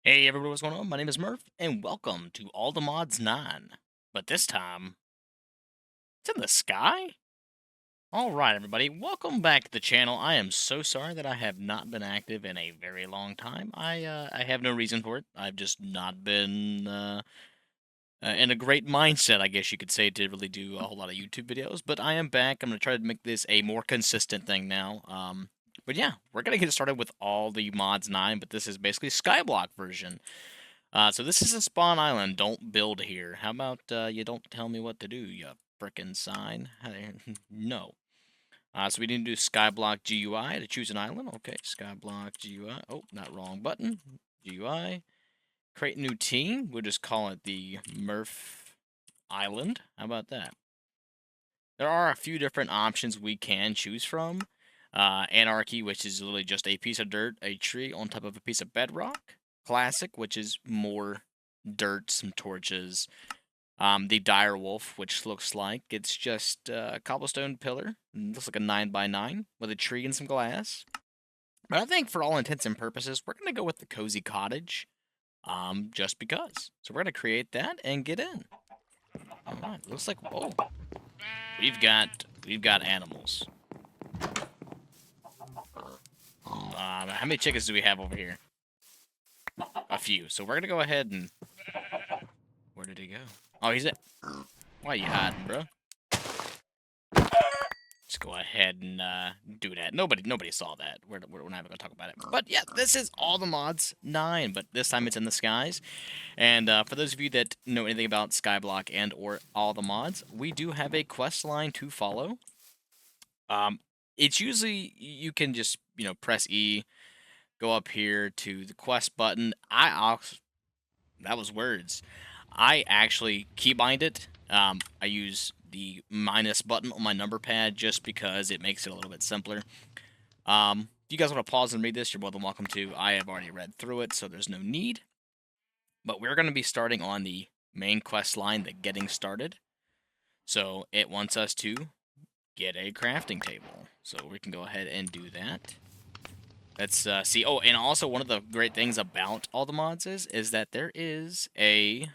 Hey everybody, what's going on? My name is Murph, and welcome to All the Mods 9. But this time, it's in the sky? Alright everybody, welcome back to the channel. I am so sorry that I have not been active in a very long time. I have no reason for it. I've just not been in a great mindset, I guess you could say, to really do a whole lot of YouTube videos. But I am back. I'm going to try to make this a more consistent thing now. But yeah, we're going to get started with all the mods 9, but this is basically Skyblock version. So this is a spawn island. Don't build here. How about you don't tell me what to do, you frickin' sign? No. So we need to do Skyblock GUI to choose an island. Okay, Skyblock GUI. Oh, not wrong button. GUI. Create new team. We'll just call it the Murph Island. How about that? There are a few different options we can choose from. Anarchy, which is literally just a piece of dirt, a tree on top of a piece of bedrock. Classic, which is more dirt, some torches. The Dire Wolf, which looks like it's just a cobblestone pillar. Looks like a 9x9 with a tree and some glass. But I think for all intents and purposes, we're going to go with the Cozy Cottage. Just because. So we're going to create that and get in. Alright, looks like, oh, we've got animals. How many chickens do we have over here? A few. So we're going to go ahead and... Where did he go? Oh, he's at... Why are you hiding, bro? Just go ahead and do that. Nobody saw that. We're not even going to talk about it. But yeah, this is all the mods 9, but this time it's in the skies. And for those of you that know anything about Skyblock and or all the mods, we do have a quest line to follow. It's usually, you can just, press E, go up here to the quest button. That was words. I actually keybind it. I use the minus button on my number pad just because it makes it a little bit simpler. If you guys want to pause and read this, you're more than welcome to. I have already read through it, so there's no need. But we're going to be starting on the main quest line, the getting started. So it wants us to get a crafting table. So we can go ahead and do that. Let's see. Oh, and also one of the great things about all the mods is that there is a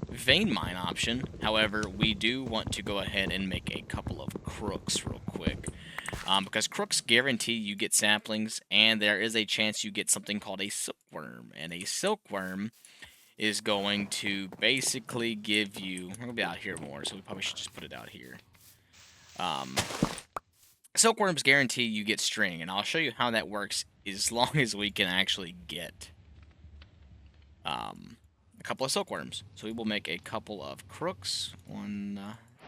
vein mine option. However, we do want to go ahead and make a couple of crooks real quick. Because crooks guarantee you get saplings, and there is a chance you get something called a silkworm. And a silkworm is going to basically give you... We're going to be out here more, so we probably should just put it out here. Silkworms guarantee you get string, and I'll show you how that works as long as we can actually get a couple of silkworms. So we will make a couple of crooks. 1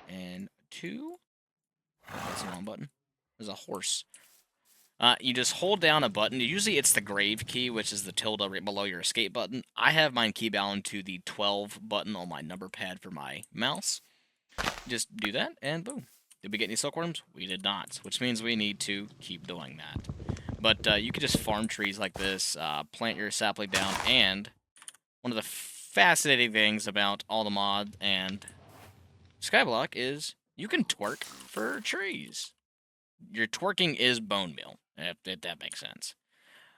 and 2. Oh, that's the wrong button. There's a horse. You just hold down a button. Usually it's the grave key, which is the tilde right below your escape button. I have mine keybound to the 12 button on my number pad for my mouse. Just do that, and boom. Did we get any silkworms? We did not, which means we need to keep doing that. But you can just farm trees like this, plant your sapling down, and one of the fascinating things about all the mod and Skyblock is you can twerk for trees. Your twerking is bone meal, if that makes sense.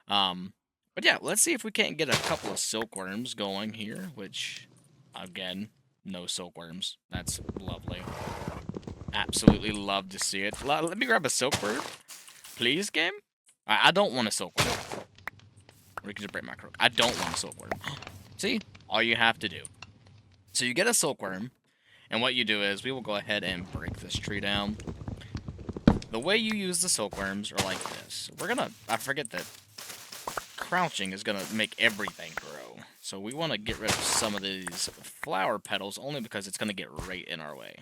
But yeah, let's see if we can't get a couple of silkworms going here, which, again, no silkworms. That's lovely. Absolutely love to see it. Let me grab a silkworm. Please, game? I don't want a silkworm. Or you can just break my crook. I don't want a silkworm. See? All you have to do. So you get a silkworm, and what you do is we will go ahead and break this tree down. The way you use the silkworms are like this. I forget that crouching is gonna make everything grow. So we want to get rid of some of these flower petals only because it's gonna get right in our way.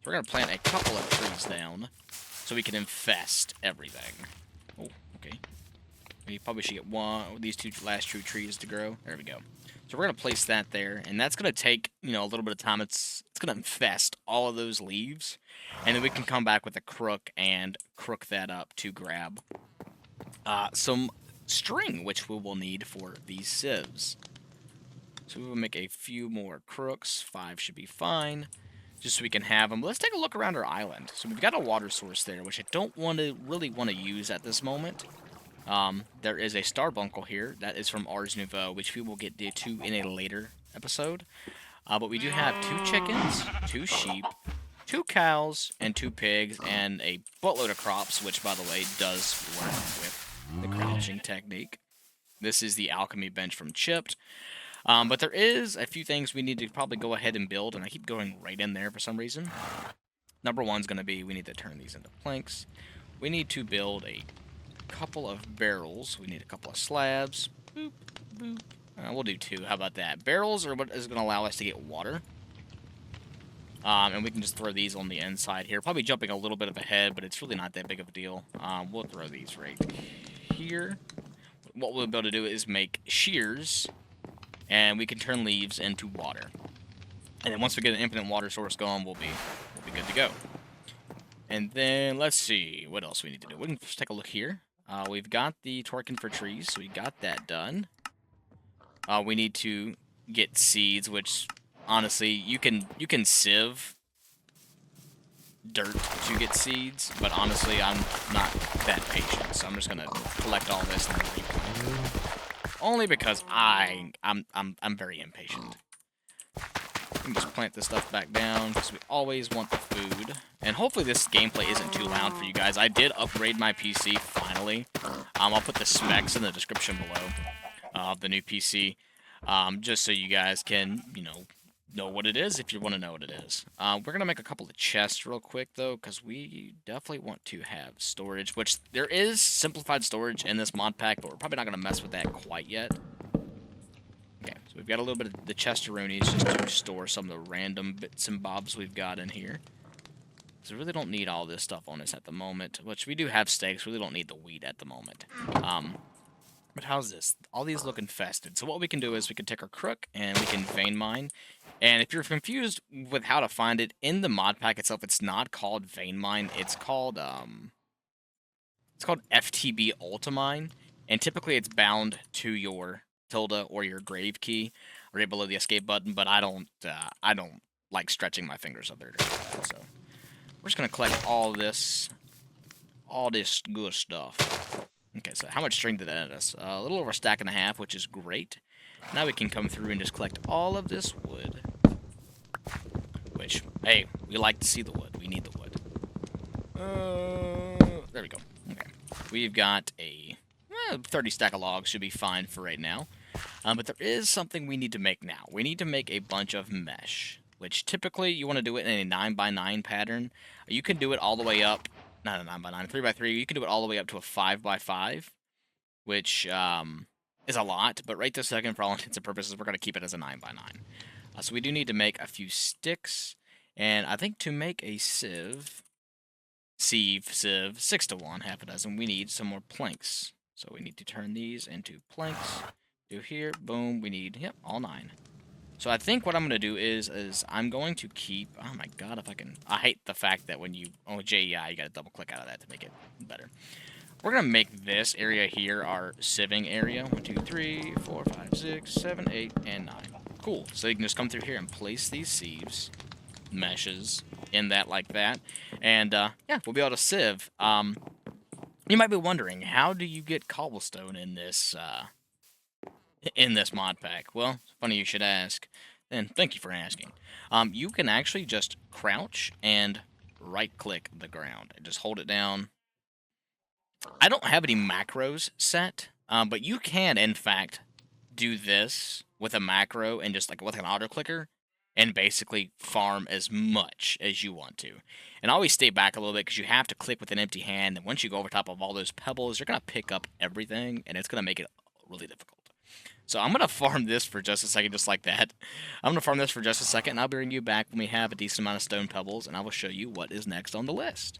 We're going to plant a couple of trees down so we can infest everything. Oh, okay. We probably should get these last two trees to grow. There we go. So we're going to place that there, and that's going to take, a little bit of time. It's going to infest all of those leaves, and then we can come back with a crook and crook that up to grab some string, which we will need for these sieves. So we will make a few more crooks. 5 should be fine. Just so we can have them. Let's take a look around our island. So we've got a water source there, which I don't really want to use at this moment. There is a Starbuncle here that is from Ars Nouveau, which we will get to in a later episode. But we do have 2 chickens, 2 sheep, 2 cows, and 2 pigs, and a buttload of crops, which, by the way, does work with the crouching technique. This is the alchemy bench from Chipped. But there is a few things we need to probably go ahead and build, and I keep going right in there for some reason. Number 1's going to be we need to turn these into planks. We need to build a couple of barrels. We need a couple of slabs. Boop, boop. We'll do 2. How about that? Barrels are what is going to allow us to get water. And we can just throw these on the inside here. Probably jumping a little bit of ahead, but it's really not that big of a deal. We'll throw these right here. What we'll be able to do is make shears, and we can turn leaves into water. And then once we get an infinite water source going, we'll be good to go. And then, let's see, what else we need to do. We can just take a look here. We've got the twerking for trees, so we got that done. We need to get seeds, which, honestly, you can sieve dirt to get seeds, but honestly, I'm not that patient, so I'm just gonna collect all this and then replant. Only because I'm very impatient. We can just plant this stuff back down, because we always want the food. And hopefully this gameplay isn't too loud for you guys. I did upgrade my PC, finally. I'll put the specs in the description below of the new PC, just so you guys can, know what it is if you want to know what it is. We're going to make a couple of chests real quick, though, because we definitely want to have storage, which there is simplified storage in this mod pack, but we're probably not going to mess with that quite yet. Okay, so we've got a little bit of the chesteroonies just to store some of the random bits and bobs we've got in here. So we really don't need all this stuff on us at the moment, which we do have steaks. We really don't need the wheat at the moment. But how's this? All these look infested. So what we can do is we can take our crook and we can vein mine. And if you're confused with how to find it, in the mod pack itself, it's not called vein mine. It's called FTB Ultimine. And typically it's bound to your tilde or your grave key right below the escape button, but I don't like stretching my fingers up there to do that. So we're just gonna collect all this good stuff. Okay, so how much string did that add us? A little over a stack and a half, which is great. Now we can come through and just collect all of this wood. Which, hey, we like to see the wood. We need the wood. There we go. Okay. We've got a 30 stack of logs, should be fine for right now. But there is something we need to make now. We need to make a bunch of mesh, which typically you want to do it in a 9x9 pattern. You can do it all the way up, not a 9x9, 3x3. You can do it all the way up to a 5x5, which is a lot. But right this second, for all intents and purposes, we're going to keep it as a 9x9. So we do need to make a few sticks, and I think to make a sieve, 6 to 1, half a dozen, we need some more planks. So we need to turn these into planks. Do here, boom, we need, yep, all 9. So I think what I'm going to do is I'm going to keep, oh my god, if I can, I hate the fact that when you, JEI, you got to double click out of that to make it better. We're going to make this area here our sieving area. 1, 2, 3, 4, 5, 6, 7, 8, and 9. Cool, so you can just come through here and place these sieves, meshes, in that like that, and yeah, we'll be able to sieve. You might be wondering, how do you get cobblestone in this mod pack? Well, it's funny you should ask, and thank you for asking. You can actually just crouch and right-click the ground, and just hold it down. I don't have any macros set, but you can, in fact, do this with a macro and just like with an auto clicker and basically farm as much as you want to. And always stay back a little bit because you have to click with an empty hand, and once you go over top of all those pebbles, you're going to pick up everything, and it's going to make it really difficult. So I'm going to farm this for just a second, just like that. I'm going to farm this for just a second, and I'll bring you back when we have a decent amount of stone pebbles, and I will show you what is next on the list.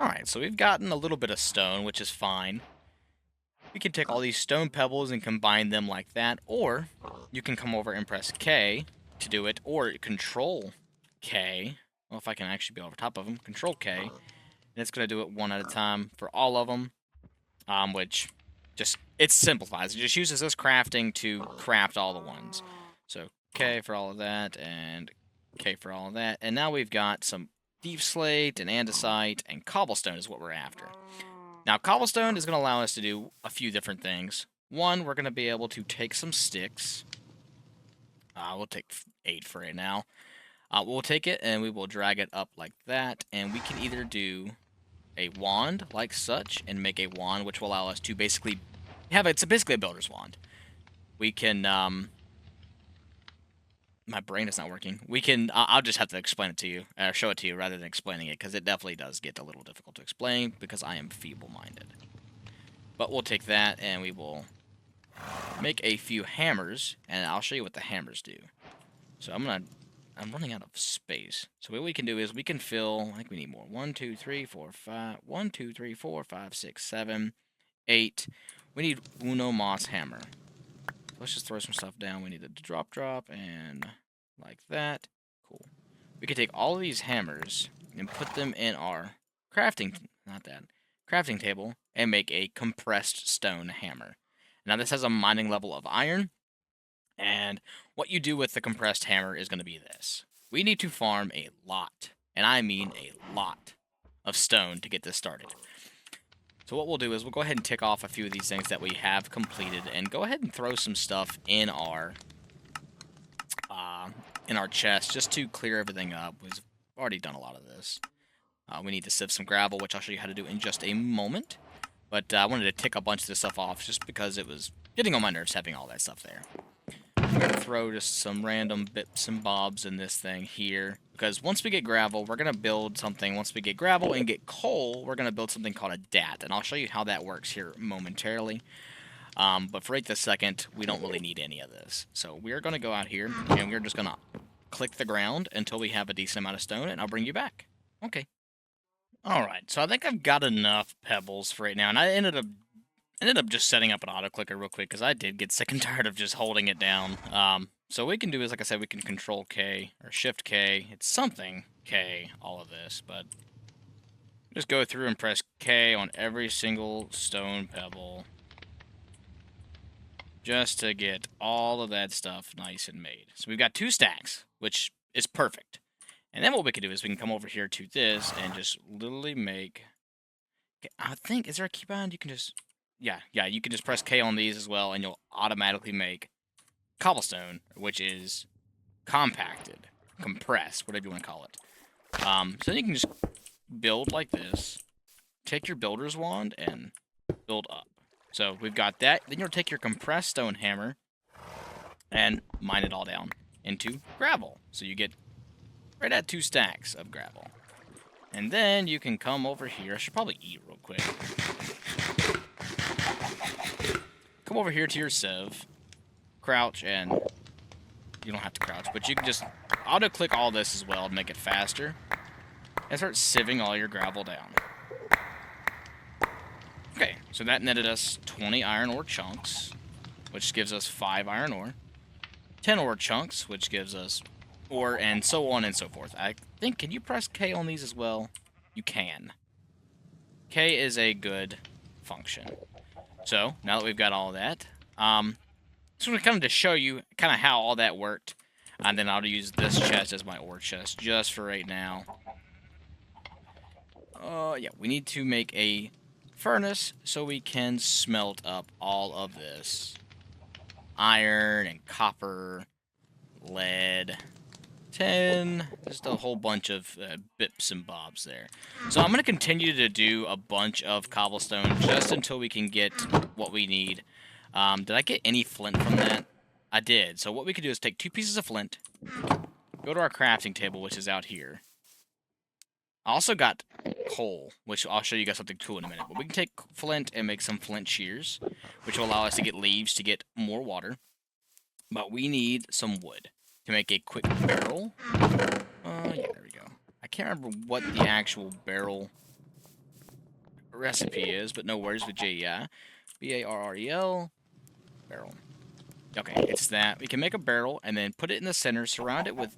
Alright, so we've gotten a little bit of stone, which is fine. We can take all these stone pebbles and combine them like that, or you can come over and press K to do it, or Control K. Well, if I can actually be over top of them, Control K, and it's going to do it one at a time for all of them, which just, it simplifies. It just uses this crafting to craft all the ones. So K for all of that, and K for all of that, and now we've got some deep slate and andesite and cobblestone is what we're after. Now, cobblestone is going to allow us to do a few different things. One, we're going to be able to take some sticks. We'll take 8 for right now. We'll take it and we will drag it up like that, and we can either do a wand like such and make a wand which will allow us to basically have it's basically a builder's wand. We can my brain is not working. We can I'll just have to explain it to you, or show it to you rather than explaining it, because it definitely does get a little difficult to explain because I am feeble-minded. But we'll take that and we will make a few hammers, and I'll show you what the hammers do. So I'm running out of space. So what we can do is we can fill, I think we need more. 1, 2, 3, 4, 5. 1, 2, 3, 4, 5, 6, 7, 8. We need Uno Mas hammer. Let's just throw some stuff down. We need a drop, and like that. Cool. We can take all of these hammers and put them in our crafting table and make a compressed stone hammer. Now this has a mining level of iron, and what you do with the compressed hammer is going to be this. We need to farm a lot, and I mean a lot, of stone to get this started. So what we'll do is we'll go ahead and tick off a few of these things that we have completed, and go ahead and throw some stuff in our chest just to clear everything up. We've already done a lot of this. We need to sieve some gravel, which I'll show you how to do in just a moment. But I wanted to tick a bunch of this stuff off just because it was getting on my nerves having all that stuff there. I'm going to throw just some random bits and bobs in this thing here, because once we get gravel, we're going to build something. Once we get gravel and get coal, we're going to build something called a DAT, and I'll show you how that works here momentarily. But for right this second, we don't really need any of this. So we're going to go out here, and we're just going to click the ground until we have a decent amount of stone, and I'll bring you back. Okay. Alright, so I think I've got enough pebbles for right now, and I ended up just setting up an auto clicker real quick because I did get sick and tired of just holding it down. So what we can do is, like I said, we can control K or shift K. It's something K, all of this, but just go through and press K on every single stone pebble just to get all of that stuff nice and made. So we've got 2 stacks, which is perfect. And then what we can do is we can come over here to this and just literally make... I think, is there a keybind? You can just... Yeah, you can just press K on these as well, and you'll automatically make cobblestone, which is compacted, compressed, whatever you want to call it. So then you can just build like this, take your builder's wand, and build up. So we've got that. Then you'll take your compressed stone hammer and mine it all down into gravel. So you get right at 2 stacks of gravel. And then you can come over here. I should probably eat real quick. Come over here to your sieve, crouch, and you don't have to crouch, but you can just auto-click all this as well to make it faster, and start sieving all your gravel down. Okay, so that netted us 20 iron ore chunks, which gives us 5 iron ore, 10 ore chunks, which gives us ore, and so on and so forth. I think, can you press K on these as well? You can. K is a good function. So, now that we've got all of that, just want to kind of show you kind of how all that worked, and then I'll use this chest as my ore chest just for right now. Yeah, we need to make a furnace so we can smelt up all of this iron and copper, lead, tin, just a whole bunch of bips and bobs there. So I'm going to continue to do a bunch of cobblestone just until we can get what we need. Did I get any flint from that? I did. So what we could do is take 2 pieces of flint, go to our crafting table, which is out here. I also got coal, which I'll show you guys something cool in a minute. But we can take flint and make some flint shears, which will allow us to get leaves to get more water. But we need some wood to make a quick barrel. Yeah, there we go. I can't remember what the actual barrel recipe is, but no worries with J-E-I. B-A-R-R-E-L. Barrel. Okay, it's that. We can make a barrel and then put it in the center, surround it with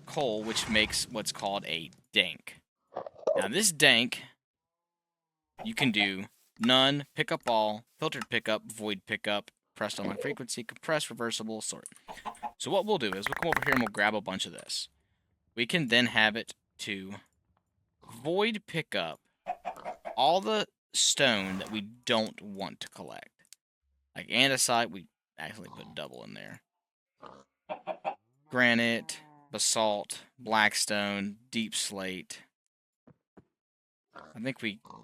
coal, which makes what's called a dank. Now this dank, you can do none, pick up all, filtered pickup, void pickup, pressed on frequency, compressed, reversible, sort. So what we'll do is we'll come over here and we'll grab a bunch of this. We can then have it to void pickup all the stone that we don't want to collect. Like andesite, we actually put double in there. Granite, basalt, blackstone, deep slate. I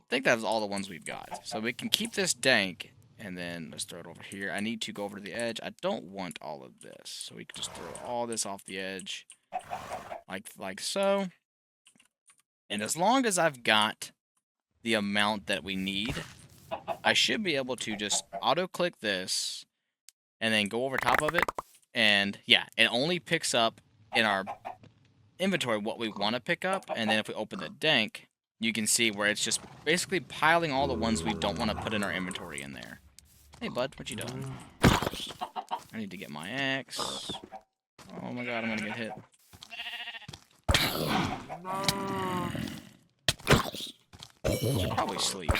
think that was all the ones we've got. So we can keep this dank, and then let's throw it over here. I need to go over to the edge. I don't want all of this, so we can just throw all this off the edge, like so. And as long as I've got the amount that we need, I should be able to just auto-click this, and then go over top of it, and yeah, it only picks up in our inventory what we want to pick up, and then if we open the dank, you can see where it's just basically piling all the ones we don't want to put in our inventory in there. Hey, bud, what you doing? I need to get my axe. Oh my god, I'm gonna get hit. Should probably sleep.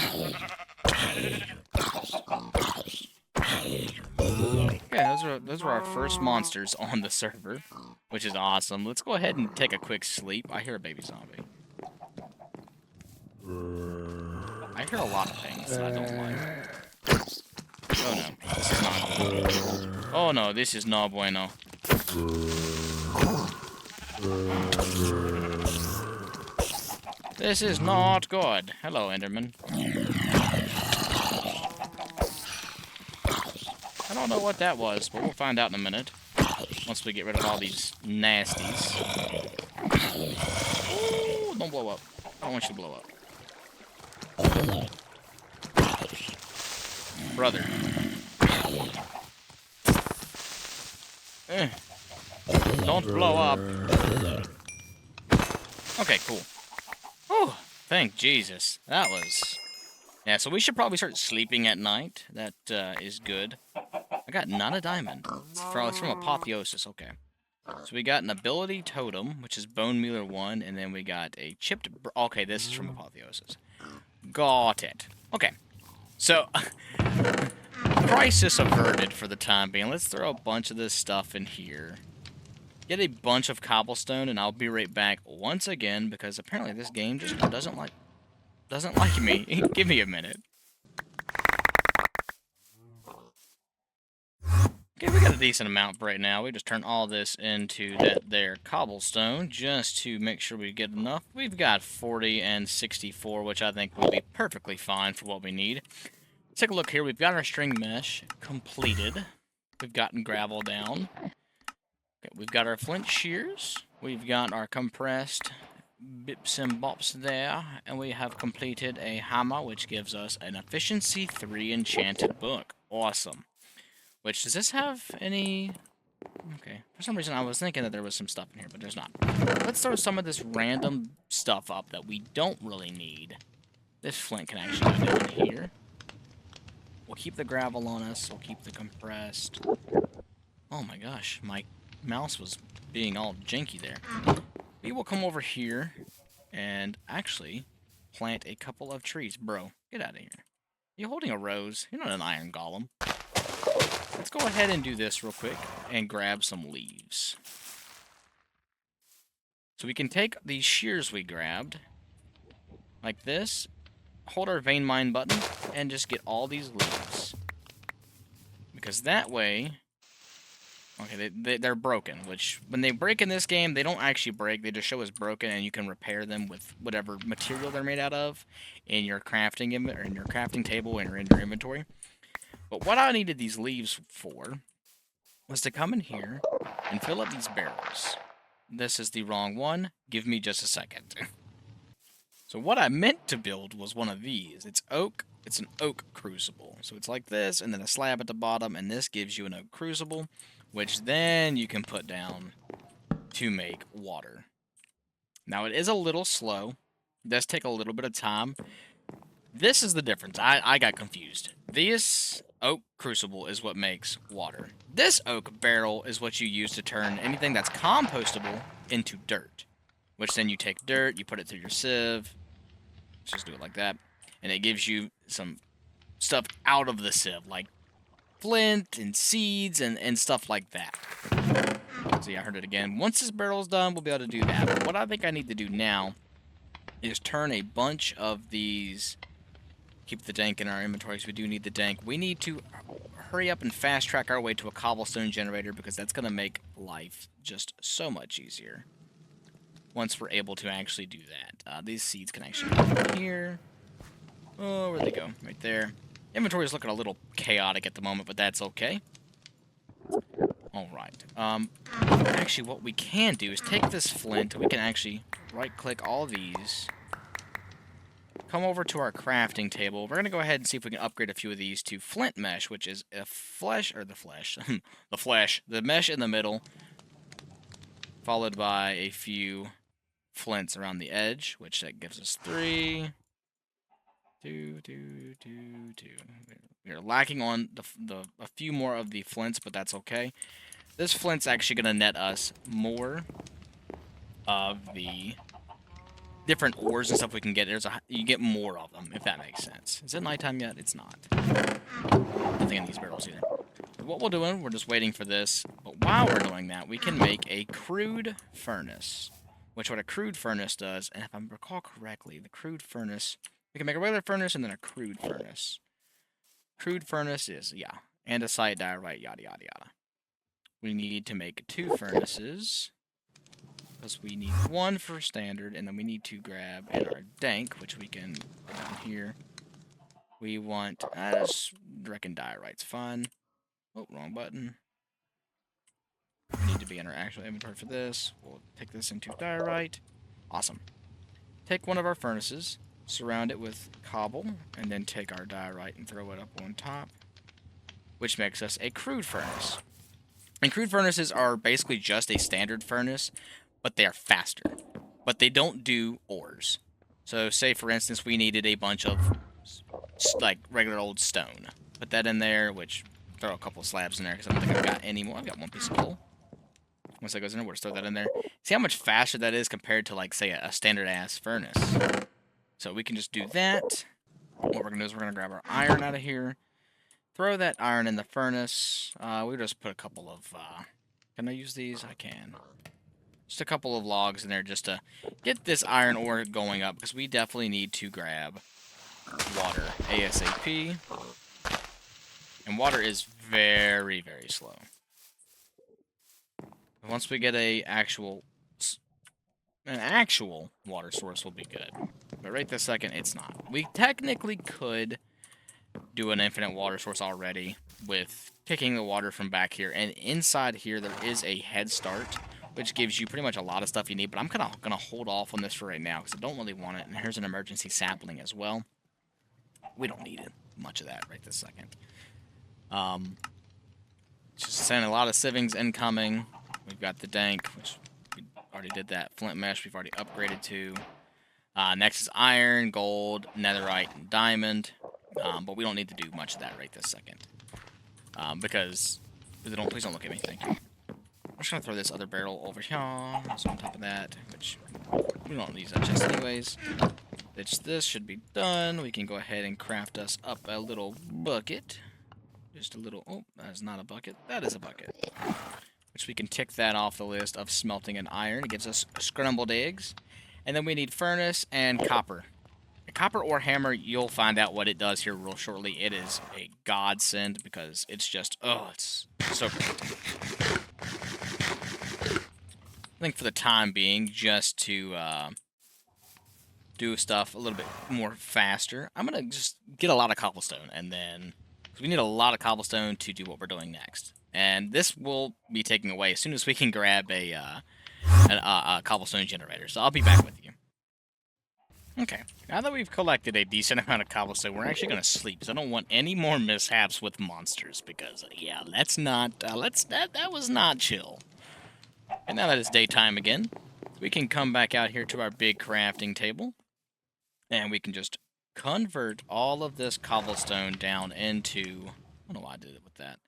Okay, those were our first monsters on the server, which is awesome. Let's go ahead and take a quick sleep. I hear a baby zombie. I hear a lot of things that I don't like. Oh no, this is not good. Oh no, this is no bueno. This is not good. Hello, Enderman. I don't know what that was, but we'll find out in a minute. Once we get rid of all these nasties. Ooh, don't blow up. I don't want you to blow up. Brother. Don't blow up. Okay, cool. Oh, thank Jesus. That was... Yeah, so we should probably start sleeping at night. That is good. I got not a diamond. It's from Apotheosis, okay. So we got an ability totem, which is Bone Mealer 1, and then we got a chipped... Okay, this is from Apotheosis. Got it. Okay. So, crisis averted for the time being. Let's throw a bunch of this stuff in here. Get a bunch of cobblestone, and I'll be right back once again, because apparently this game just doesn't like me. Give me a minute. Okay, we got a decent amount for right now. We just turn all this into that there cobblestone just to make sure we get enough. We've got 40 and 64, which I think will be perfectly fine for what we need. Let's take a look here. We've got our string mesh completed. We've gotten gravel down. Okay, we've got our flint shears. We've got our compressed bips and bops there. And we have completed a hammer, which gives us an efficiency 3 enchanted book. Awesome. Which, does this have any... Okay, for some reason I was thinking that there was some stuff in here, but there's not. Let's throw some of this random stuff up that we don't really need. This flint can actually go down here. We'll keep the gravel on us, we'll keep the compressed. Oh my gosh, my mouse was being all janky there. We will come over here and actually plant a couple of trees. Bro, get out of here. You're holding a rose, you're not an iron golem. Let's go ahead and do this real quick and grab some leaves. So we can take these shears we grabbed, like this, hold our vein mine button, and just get all these leaves. Because that way... Okay, they're broken, which, when they break in this game, they don't actually break, they just show us broken, and you can repair them with whatever material they're made out of in your crafting table and in your inventory. But what I needed these leaves for was to come in here and fill up these barrels. This is the wrong one. Give me just a second. So what I meant to build was one of these. It's oak. It's an oak crucible. So it's like this, and then a slab at the bottom, and this gives you an oak crucible, which then you can put down to make water. Now, it is a little slow. It does take a little bit of time. This is the difference. I got confused. This oak crucible is what makes water. This oak barrel is what you use to turn anything that's compostable into dirt. Which then you take dirt, you put it through your sieve. Let's just do it like that. And it gives you some stuff out of the sieve, like flint and seeds and stuff like that. See, I heard it again. Once this barrel's done, we'll be able to do that. But what I think I need to do now is turn a bunch of these. Keep the dank in our inventory because we do need the dank. We need to hurry up and fast track our way to a cobblestone generator because that's going to make life just so much easier once we're able to actually do that. These seeds can actually go in here. Oh, where'd they go? Right there. Inventory is looking a little chaotic at the moment, but that's okay. Alright. Actually, what we can do is take this flint. We can actually right-click all these. Come over to our crafting table. We're going to go ahead and see if we can upgrade a few of these to flint mesh, which is the mesh in the middle, followed by a few flints around the edge, which that gives us 3. 2. We're lacking on a few more of the flints, but that's okay. This flint's actually going to net us more of the different ores and stuff we can get. You get more of them, if that makes sense. Is it nighttime yet? It's not. Nothing in these barrels either. What we're doing, we're just waiting for this. But while we're doing that, we can make a crude furnace. Which what a crude furnace does, and if I recall correctly, the crude furnace, we can make a regular furnace and then a crude furnace. Crude furnace is, yeah, andesite, diorite, yada yada yada. We need to make 2 furnaces. Because we need 1 for standard, and then we need to grab in our dank, which we can put down here. We want, I just reckon diorite's fine. Oh, wrong button. We need to be in our actual inventory for this. We'll take this into diorite. Awesome. Take one of our furnaces, surround it with cobble, and then take our diorite and throw it up on top, which makes us a crude furnace. And crude furnaces are basically just a standard furnace, but they are faster. But they don't do ores. So, say for instance, we needed a bunch of, like, regular old stone. Put that in there, which, throw a couple slabs in there, because I don't think I've got any more. I've got 1 piece of coal. Once that goes in there, we'll just throw that in there. See how much faster that is compared to, like, say, a standard-ass furnace. So, we can just do that. What we're going to do is we're going to grab our iron out of here. Throw that iron in the furnace. We'll just put a couple of, can I use these? I can. Just a couple of logs in there just to get this iron ore going up, because we definitely need to grab water ASAP. And water is very, very slow. Once we get an actual water source will be good. But right this second, it's not. We technically could do an infinite water source already with picking the water from back here. And inside here, there is a head start, which gives you pretty much a lot of stuff you need. But I'm kind of going to hold off on this for right now because I don't really want it. And here's an emergency sapling as well. We don't need it, much of that right this second. Just send a lot of sievings incoming. We've got the dank, which we already did that. Flint mesh we've already upgraded to. Next is iron, gold, netherite, and diamond. But we don't need to do much of that right this second. Because please don't look at me, thank you. I'm just gonna throw this other barrel over here, so on top of that, which we don't use that chest anyways. This should be done. We can go ahead and craft us up a little bucket. Just a little, oh, that's not a bucket. That is a bucket. Which we can tick that off the list of smelting and iron. It gives us scrambled eggs. And then we need furnace and copper. A copper ore hammer, you'll find out what it does here real shortly. It is a godsend because it's just, oh, it's so great. I think for the time being, just to do stuff a little bit more faster, I'm going to just get a lot of cobblestone, and then we need a lot of cobblestone to do what we're doing next. And this will be taken away as soon as we can grab a cobblestone generator. So I'll be back with you. Okay, now that we've collected a decent amount of cobblestone, we're actually going to sleep, because I don't want any more mishaps with monsters, because, yeah, that was not chill. And now that it's daytime again, we can come back out here to our big crafting table, and we can just convert all of this cobblestone down into, I don't know why I did it with that,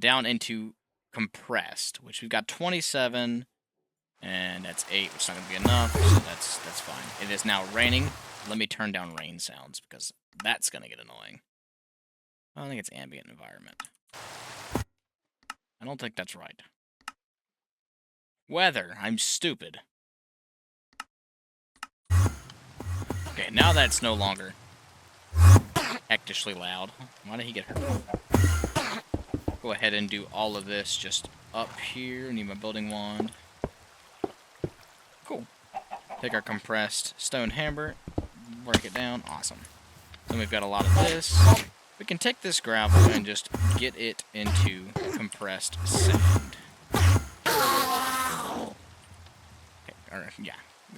down into compressed, which we've got 27, and that's 8, which is not going to be enough, so that's fine. It is now raining. Let me turn down rain sounds, because that's going to get annoying. I don't think it's ambient environment. I don't think that's right. Weather. I'm stupid. Okay, now that's no longer hectishly loud. Why did he get hurt? Go ahead and do all of this just up here. Need my building wand. Cool. Take our compressed stone hammer, work it down. Awesome. Then we've got a lot of this. We can take this gravel and just get it into compressed sand. Okay, or, yeah,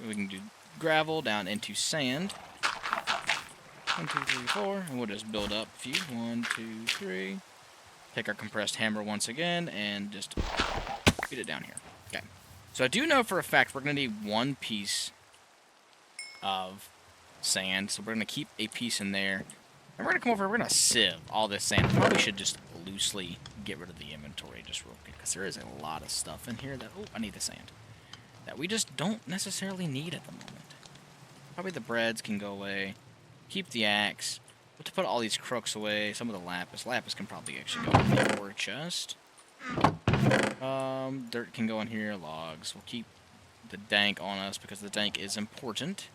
we can do gravel down into sand. 1, 2, 3, 4, and we'll just build up a few. 1, 2, 3. Take our compressed hammer once again and just feed it down here. Okay. So I do know for a fact we're going to need 1 piece of sand, so we're going to keep a piece in there. And we're going to come over, we're going to sieve all this sand. Probably should just loosely get rid of the inventory just real quick, because there is a lot of stuff in here that, oh, I need the sand, that we just don't necessarily need at the moment. Probably the breads can go away. Keep the axe. We'll have to put all these crooks away. Some of the lapis. Lapis can probably actually go in the ore chest. Dirt can go in here. Logs. We'll keep the dank on us because the dank is important.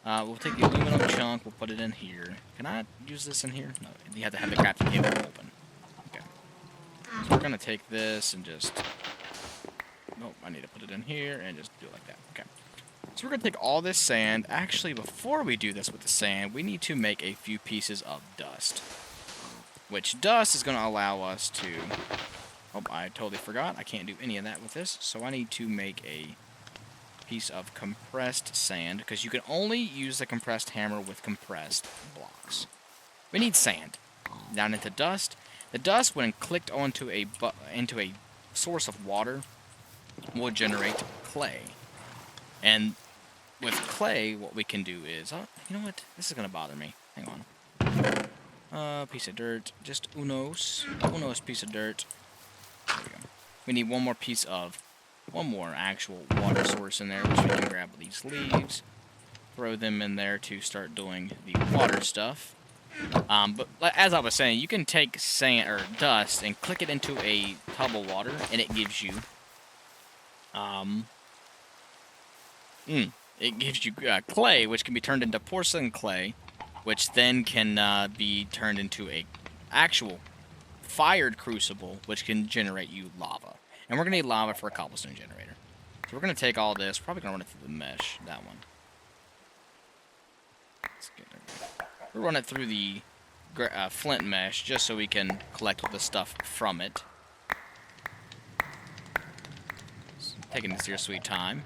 We'll take the aluminum chunk. We'll put it in here. Can I use this in here? No. You have to have the crafting table open. Okay. So we're going to take this and just... Nope, I need to put it in here and just do it like that. Okay. So we're going to take all this sand. Actually, before we do this with the sand, we need to make a few pieces of dust. Which dust is going to allow us to... Oh, I totally forgot. I can't do any of that with this. So I need to make a piece of compressed sand, because you can only use the compressed hammer with compressed blocks. We need sand. Down into dust. The dust, when clicked onto a source of water, will generate clay. And with clay, what we can do is... Oh, you know what? This is going to bother me. Hang on. Piece of dirt. Just unos piece of dirt. There we go. We need one more actual water source in there, which we can grab these leaves, throw them in there to start doing the water stuff. But as I was saying, you can take sand or dust and click it into a tub of water, and it gives you clay, which can be turned into porcelain clay, which then can be turned into a actual fired crucible, which can generate you lava. And we're going to need lava for a cobblestone generator. So we're going to take all this, probably going to run it through the mesh, that one. Let's get there. We'll run it through the flint mesh, just so we can collect all the stuff from it. Taking this your sweet time.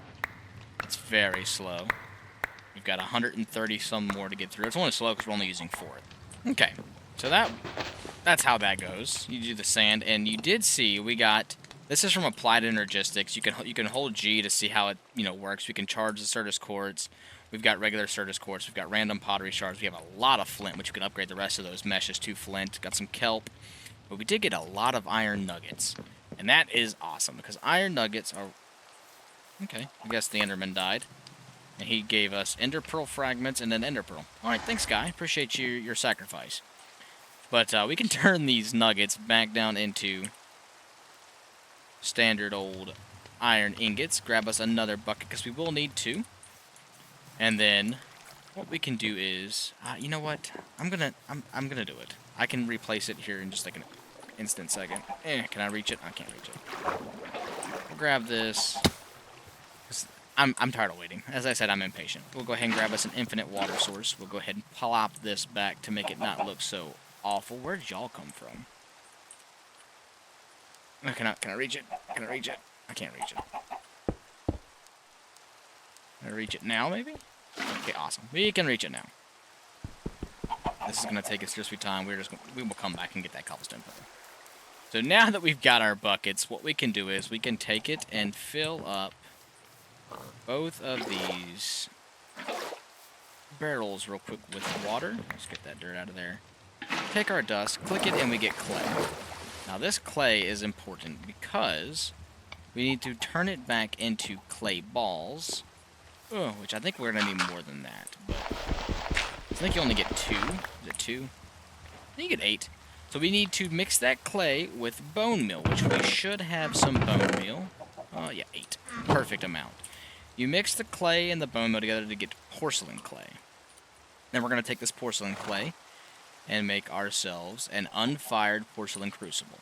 It's very slow. We've got 130 some more to get through. It's only slow because we're only using 4. Okay, so that's how that goes. You do the sand, and you did see we got... This is from Applied Energistics. You can hold G to see how it works. We can charge the Certus quartz. We've got regular Certus quartz. We've got random pottery shards. We have a lot of flint, which we can upgrade the rest of those meshes to flint. Got some kelp, but we did get a lot of iron nuggets, and that is awesome because iron nuggets are... Okay, I guess the Enderman died. And he gave us Ender Pearl fragments and then Ender Pearl. Alright, thanks, guy. Appreciate your sacrifice. But we can turn these nuggets back down into standard old iron ingots. Grab us another bucket, because we will need 2. And then what we can do is... you know what? I'm gonna do it. I can replace it here in just like an instant second. Can I reach it? I can't reach it. Grab this... I'm tired of waiting. As I said, I'm impatient. We'll go ahead and grab us an infinite water source. We'll go ahead and plop this back to make it not look so awful. Where did y'all come from? Can I reach it? Can I reach it? I can't reach it. Can I reach it now, maybe? Okay, awesome. We can reach it now. This is going to take us just a time. We will come back and get that cobblestone pepper. So now that we've got our buckets, what we can do is we can take it and fill up both of these barrels real quick with water. Let's get that dirt out of there. Take our dust, click it, and we get clay. Now this clay is important because we need to turn it back into clay balls, which I think we're going to need more than that. But I think you only get 2. Is it 2? I think you get 8. So we need to mix that clay with bone meal, which we should have some bone meal. Yeah, 8. Perfect amount. You mix the clay and the bone meal together to get porcelain clay. Then we're going to take this porcelain clay and make ourselves an unfired porcelain crucible.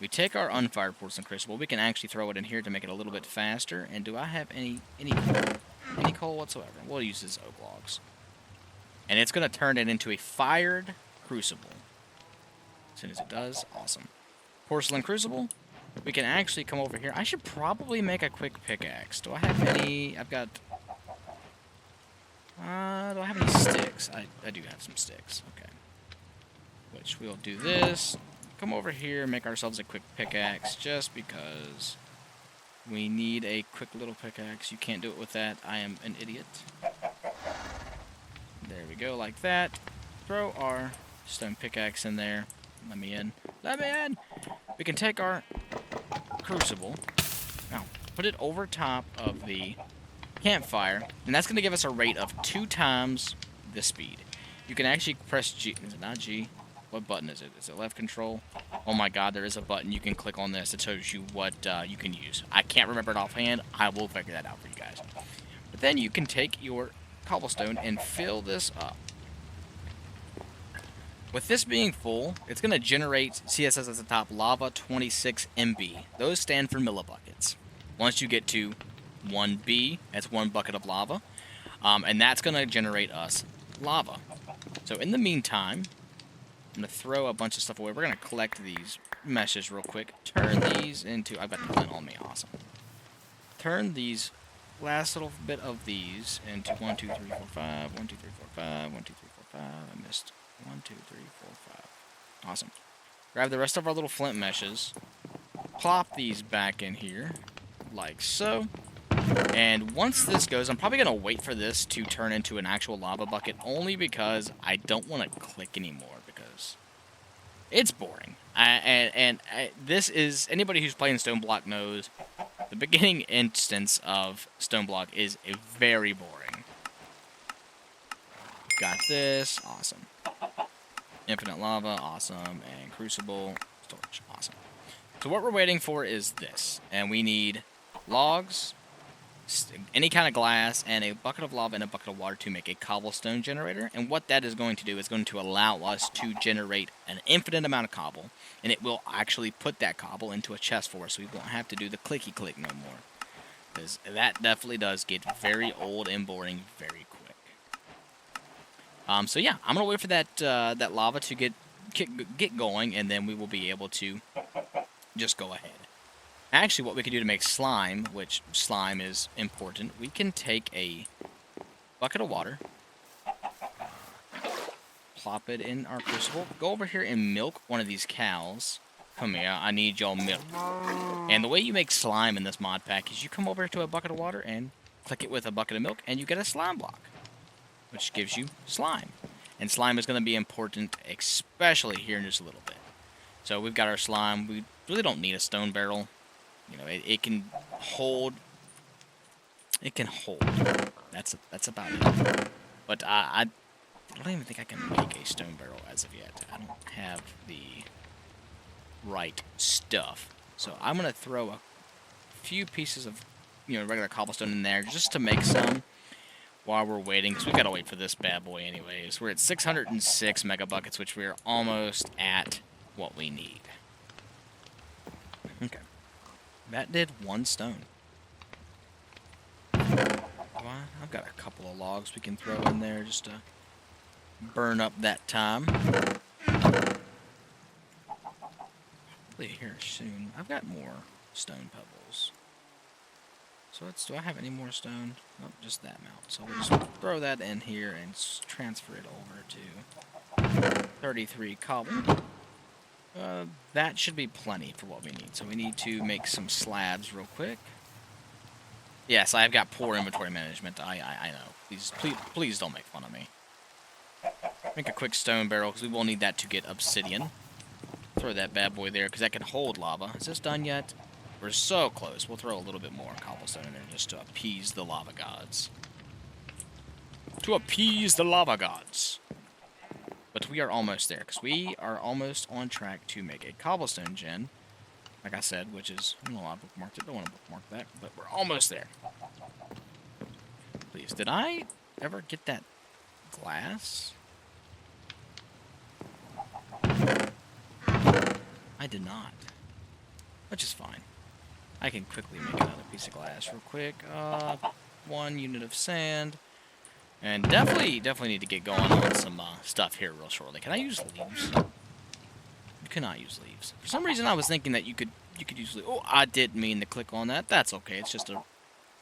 We take our unfired porcelain crucible, we can actually throw it in here to make it a little bit faster. And do I have any coal whatsoever? We'll use this oak logs. And it's going to turn it into a fired crucible. As soon as it does, awesome. Porcelain crucible. We can actually come over here. I should probably make a quick pickaxe. Do I have any? I've got... do I have any sticks? I do have some sticks. Okay. Which we'll do this. Come over here, make ourselves a quick pickaxe, just because we need a quick little pickaxe. You can't do it with that. I am an idiot. There we go, like that. Throw our stone pickaxe in there. Let me in. Let me in! We can take our crucible. Now, put it over top of the campfire, and that's going to give us a rate of 2 times the speed. You can actually press G. Is it not G? What button is it? Is it left control? Oh my god, there is a button. You can click on this. It tells you what you can use. I can't remember it offhand. I will figure that out for you guys. But then you can take your cobblestone and fill this up. With this being full, it's going to generate, see it says at the top, lava 26 MB. Those stand for millibuckets. Once you get to 1B, that's 1 bucket of lava. And that's going to generate us lava. So in the meantime, I'm going to throw a bunch of stuff away. We're going to collect these meshes real quick. Turn these into... I've got the flint on me. Awesome. Turn these last little bit of these into 1, 2, 3, 4, 5. 1, 2, 3, 4, 5. 1, 2, 3, 4, 5. I missed 1, 2, 3, 4, 5. Awesome. Grab the rest of our little flint meshes. Plop these back in here. Like so. And once this goes, I'm probably going to wait for this to turn into an actual lava bucket. Only because I don't want to click anymore. Because it's boring. This is... Anybody who's playing Stone Block knows the beginning instance of Stone Block is very boring. Got this. Awesome. Infinite lava. Awesome. And crucible. Storage. Awesome. So what we're waiting for is this. And we need logs, any kind of glass, and a bucket of lava and a bucket of water to make a cobblestone generator. And what that is going to do is going to allow us to generate an infinite amount of cobble. And it will actually put that cobble into a chest for us, so we won't have to do the clicky click no more. Because that definitely does get very old and boring very quick. So yeah, I'm going to wait for that lava to get going, and then we will be able to just go ahead. Actually, what we can do to make slime, which slime is important, we can take a bucket of water, plop it in our crucible, go over here and milk one of these cows. Come here, I need your milk. And the way you make slime in this mod pack is you come over to a bucket of water and click it with a bucket of milk, and you get a slime block, which gives you slime. And slime is going to be important, especially here in just a little bit. So we've got our slime. We really don't need a stone barrel. You know, it can hold. It can hold. That's about it. But I don't even think I can make a stone barrel as of yet. I don't have the right stuff. So I'm gonna throw a few pieces of, regular cobblestone in there just to make some while we're waiting, because we gotta wait for this bad boy anyways. We're at 606 megabuckets, which we're almost at what we need. Okay. That did 1 stone. Well, I've got a couple of logs we can throw in there just to burn up that time. Probably here soon. I've got more stone pebbles. So do I have any more stone? Nope, just that amount. So we'll just throw that in here and transfer it over to 33 cobble. That should be plenty for what we need. So we need to make some slabs real quick. Yes, I've got poor inventory management. I know. Please don't make fun of me. Make a quick stone barrel, because we will need that to get obsidian. Throw that bad boy there, because that can hold lava. Is this done yet? We're so close. We'll throw a little bit more cobblestone in there just to appease the lava gods. To appease the lava gods. But we are almost there, because we are almost on track to make a cobblestone gen. Like I said, which is... I don't know why I bookmarked it. Don't want to bookmark that, but we're almost there. Please, did I ever get that glass? I did not. Which is fine. I can quickly make another piece of glass real quick. 1 unit of sand. And definitely need to get going on some stuff here real shortly. Can I use leaves? You cannot use leaves. For some reason, I was thinking that you could use leaves. Oh, I didn't mean to click on that. That's okay. It's just a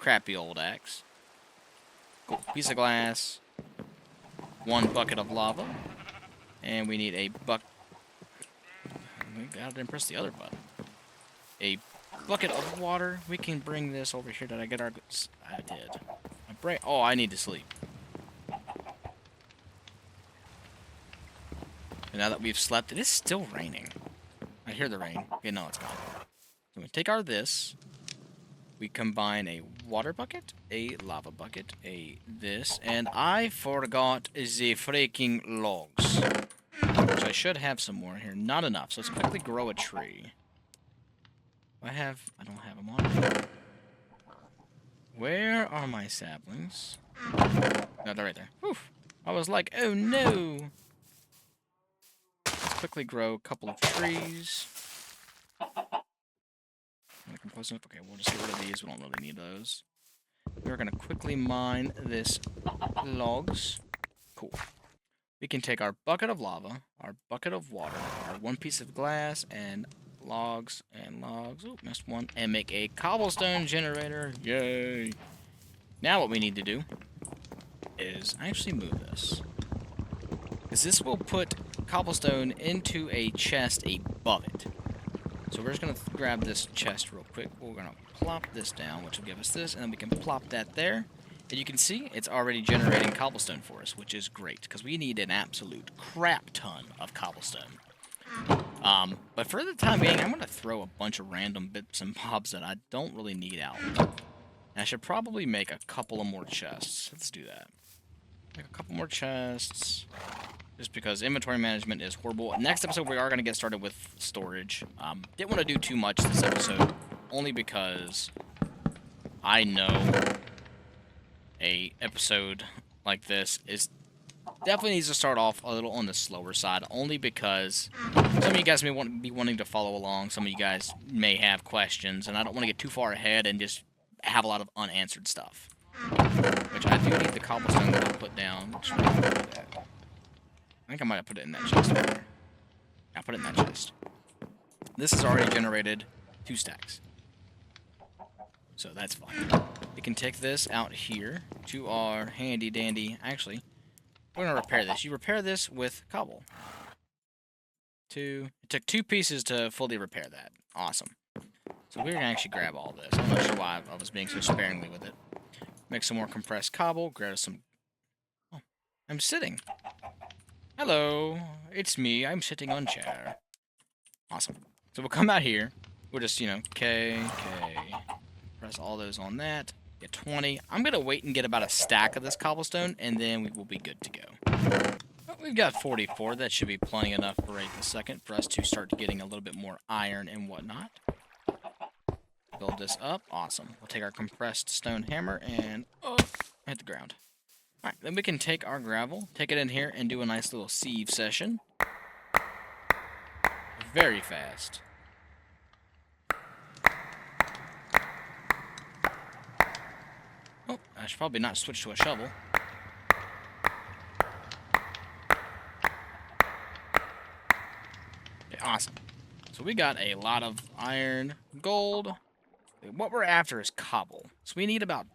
crappy old axe. Cool. Piece of glass. 1 bucket of lava. And we need a I didn't press the other button. A bucket of water. We can bring this over here. Did I get our... I did. Oh, I need to sleep. And now that we've slept, it is still raining. I hear the rain. Okay, no, it's gone. So we take our this. We combine a water bucket, a lava bucket, this, and I forgot the freaking logs. Which I should have some more here. Not enough, so let's quickly grow a tree. I don't have them on. Where are my saplings? No, they're right there. Whew. I was like, oh no! Let's quickly grow a couple of trees. Okay, we'll just get rid of these. We don't really need those. We're going to quickly mine this logs. Cool. We can take our bucket of lava, our bucket of water, our 1 piece of glass, and logs, oh, missed one, and make a cobblestone generator. Yay! Now what we need to do is actually move this. Because this will put cobblestone into a chest above it. So we're just going to grab this chest real quick. We're going to plop this down, which will give us this, and then we can plop that there. And you can see it's already generating cobblestone for us, which is great, because we need an absolute crap ton of cobblestone. But for the time being, I'm going to throw a bunch of random bits and bobs that I don't really need out. And I should probably make a couple of more chests. Let's do that. Make a couple more chests. Just because inventory management is horrible. Next episode, we are going to get started with storage. Didn't want to do too much this episode, only because I know a episode like this definitely needs to start off a little on the slower side, only because some of you guys may be wanting to follow along. Some of you guys may have questions, and I don't want to get too far ahead and just have a lot of unanswered stuff. Which I do need the cobblestone that I put down. I think I might have put it in that chest over there. Yeah, I put it in that chest. This has already generated 2 stacks. So that's fine. We can take this out here to our handy dandy. Actually, we're going to repair this. You repair this with cobble. It took 2 pieces to fully repair that. Awesome. So we're going to actually grab all this. I'm not sure why I was being so sparingly with it. Make some more compressed cobble. Grab some... Oh, I'm sitting. Hello. It's me. I'm sitting on chair. Awesome. So we'll come out here. We'll just, K. Press all those on that. Get 20. I'm going to wait and get about a stack of this cobblestone, and then we will be good to go. Well, we've got 44. That should be plenty enough right this second for us to start getting a little bit more iron and whatnot. Build this up. Awesome. We'll take our compressed stone hammer and hit the ground. Alright, then we can take our gravel, take it in here, and do a nice little sieve session. Very fast. Oh, I should probably not switch to a shovel. Okay, awesome. So we got a lot of iron, gold. What we're after is cobble. So we need about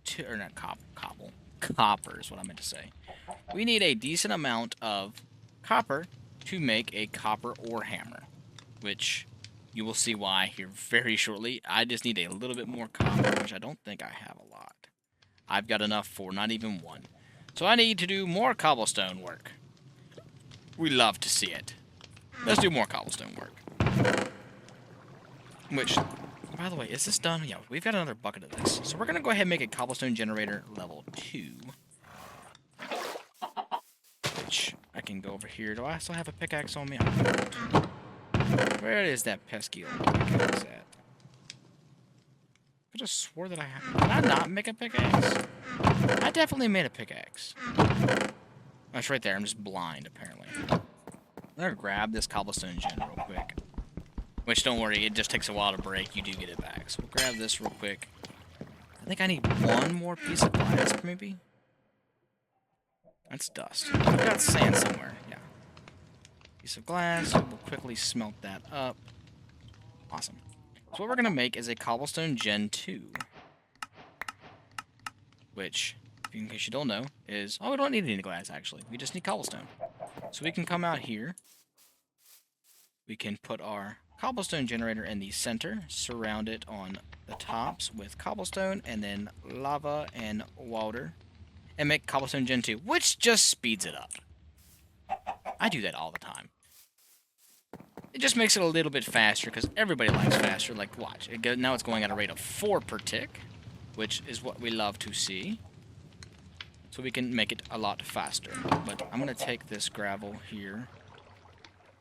copper is what I meant to say. We need a decent amount of copper to make a copper ore hammer, which you will see why here very shortly. I just need a little bit more copper, which I don't think I have a lot. I've got enough for not even 1. So I need to do more cobblestone work. We love to see it. Let's do more cobblestone work. Which, by the way, is this done? Yeah, we've got another bucket of this. So we're going to go ahead and make a cobblestone generator level 2. Which, I can go over here. Do I still have a pickaxe on me? I don't. Where is that pesky old pickaxe at? I just swore that I had... Did I not make a pickaxe? I definitely made a pickaxe. That's right there. I'm just blind, apparently. I'm gonna grab this cobblestone gen real quick. Which, don't worry, it just takes a while to break. You do get it back. So we'll grab this real quick. I think I need one more piece of glass, maybe? That's dust. I've got sand somewhere. Yeah. Piece of glass. We'll quickly smelt that up. Awesome. So what we're going to make is a cobblestone Gen 2. Which, in case you don't know, is... Oh, we don't need any glass, actually. We just need cobblestone. So we can come out here. We can put our cobblestone generator in the center, surround it on the tops with cobblestone, and then lava and water, and make cobblestone Gen 2, which just speeds it up. I do that all the time. It just makes it a little bit faster, because everybody likes faster. Like, watch. Now it's going at a rate of 4 per tick, which is what we love to see. So we can make it a lot faster. But I'm going to take this gravel here.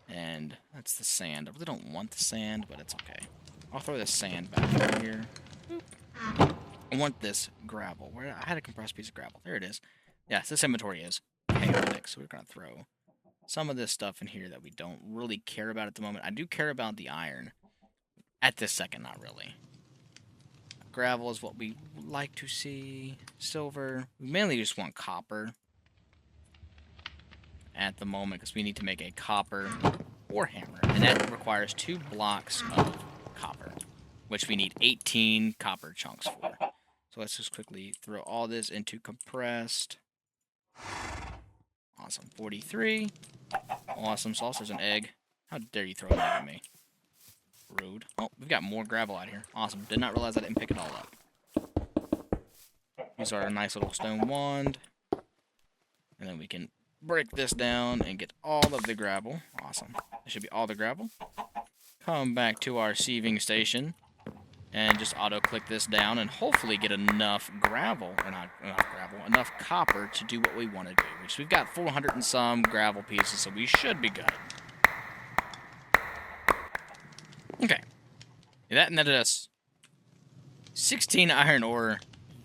And that's the sand. I really don't want the sand, but it's okay. I'll throw this sand back in here. Boop. I want this gravel. Where I had a compressed piece of gravel. There it is. Yes, this inventory is chaotic, so we're going to throw some of this stuff in here that we don't really care about at the moment. I do care about the iron. At this second, not really. Gravel is what we like to see. Silver. We mainly just want copper at the moment, because we need to make a copper ore hammer, and that requires 2 blocks of copper, which we need 18 copper chunks for. So let's just quickly throw all this into compressed. Awesome. 43. Awesome sauce. There's an egg. How dare you throw an egg at me? Rude. Oh, we've got more gravel out here. Awesome. Did not realize I didn't pick it all up. Use our nice little stone wand, and then we can break this down and get all of the gravel. Awesome. That should be all the gravel. Come back to our sieving station and just auto-click this down and hopefully get enough gravel, or not gravel, enough copper to do what we want to do. Which we've got 400 and some gravel pieces, so we should be good. Okay. That netted us 16 iron ore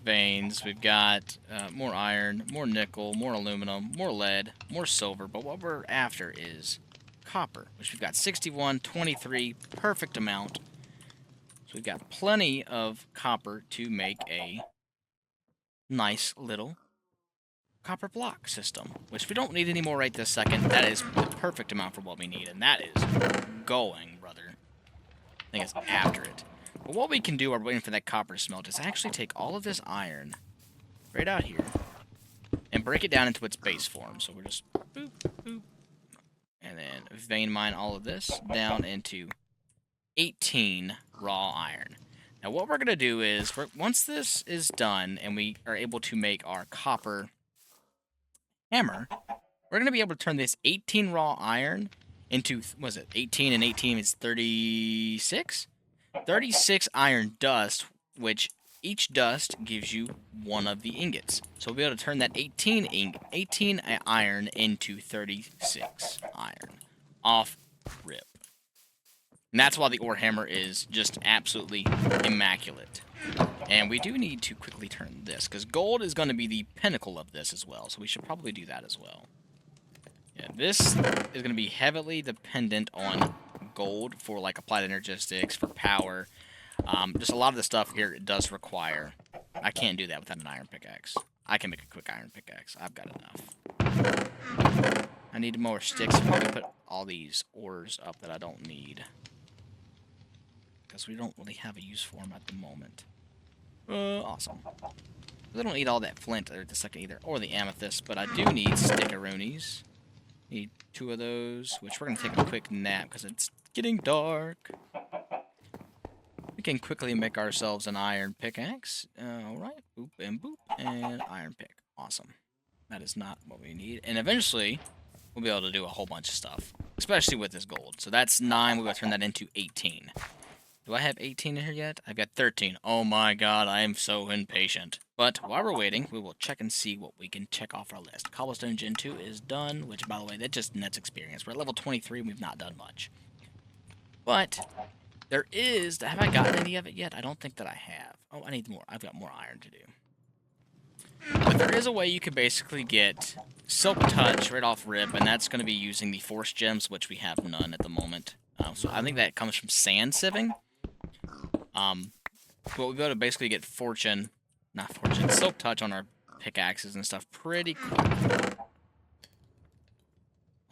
veins. We've got more iron, more nickel, more aluminum, more lead, more silver, but what we're after is copper, which we've got 61, 23, perfect amount. So we've got plenty of copper to make a nice little copper block system, which we don't need anymore right this second. That is the perfect amount for what we need, and that is going, brother. I think it's after it. But what we can do while we're waiting for that copper smelt is actually take all of this iron right out here and break it down into its base form. So we're just boop, boop, and then vein mine all of this down into 18 raw iron. Now what we're going to do is, once this is done and we are able to make our copper hammer, we're going to be able to turn this 18 raw iron into, what is it, 18 and 18 is 36? 36 iron dust, which each dust gives you one of the ingots. So we'll be able to turn that 18 iron into 36 iron. Off rip. And that's why the ore hammer is just absolutely immaculate. And we do need to quickly turn this, because gold is going to be the pinnacle of this as well. So we should probably do that as well. Yeah, this is going to be heavily dependent on gold for like applied energistics, for power. Just a lot of the stuff here it does require. I can't do that without an iron pickaxe. I can make a quick iron pickaxe. I've got enough. I need more sticks. I'll probably put all these ores up that I don't need, because we don't really have a use for them at the moment. Awesome. I don't need all that flint at the second either, or the amethyst, but I do need stickeroonies. Need 2 of those, which we're going to take a quick nap because it's getting dark. We can quickly make ourselves an iron pickaxe. Alright, boop and boop, and iron pick. Awesome. That is not what we need. And eventually, we'll be able to do a whole bunch of stuff, especially with this gold. So that's 9, we're going to turn that into 18. Do I have 18 in here yet? I've got 13. Oh my god, I am so impatient. But while we're waiting, we will check and see what we can check off our list. Cobblestone Gen 2 is done, which, by the way, that just nets experience. We're at level 23 and we've not done much. But there is... Have I gotten any of it yet? I don't think that I have. Oh, I need more. I've got more iron to do. But there is a way you could basically get Silk Touch right off rip, and that's going to be using the Force Gems, which we have none at the moment. So I think that comes from sand sieving. But we'll be able to basically get Silk Touch on our pickaxes and stuff pretty quick.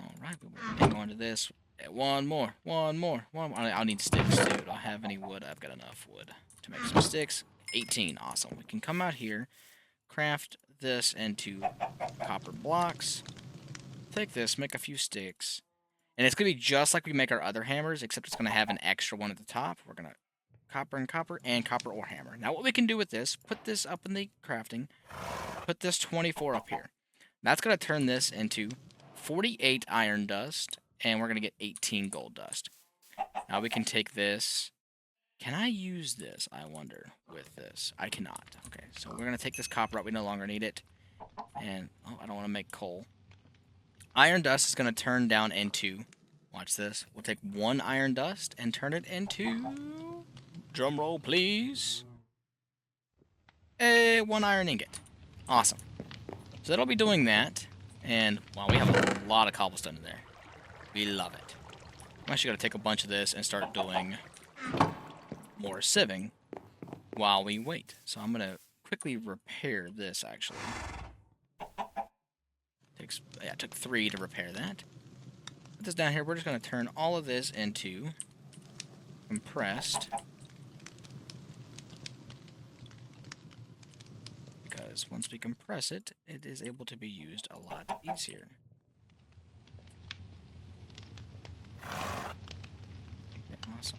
Alright, we will hang on to this. One more. I'll need sticks too. Do I have any wood? I've got enough wood to make some sticks. 18, awesome. We can come out here, craft this into copper blocks, take this, make a few sticks, and it's going to be just like we make our other hammers, except it's going to have an extra one at the top. We're going to copper and copper ore hammer. Now what we can do with this, put this up in the crafting, put this 24 up here. That's going to turn this into 48 iron dust, and we're going to get 18 gold dust. Now we can take this. Can I use this, I wonder, with this? I cannot. Okay, so we're going to take this copper out. We no longer need it. And, oh, I don't want to make coal. Iron dust is going to turn down into, watch this, we'll take 1 iron dust and turn it into, drum roll please, 1 iron ingot. Awesome. So that'll be doing that. And, wow, we have a lot of cobblestone in there. We love it. I'm actually going to take a bunch of this and start doing more sieving while we wait. So I'm going to quickly repair this, actually. It took 3 to repair that. Put this down here. We're just going to turn all of this into compressed. Because once we compress it, it is able to be used a lot easier. Awesome.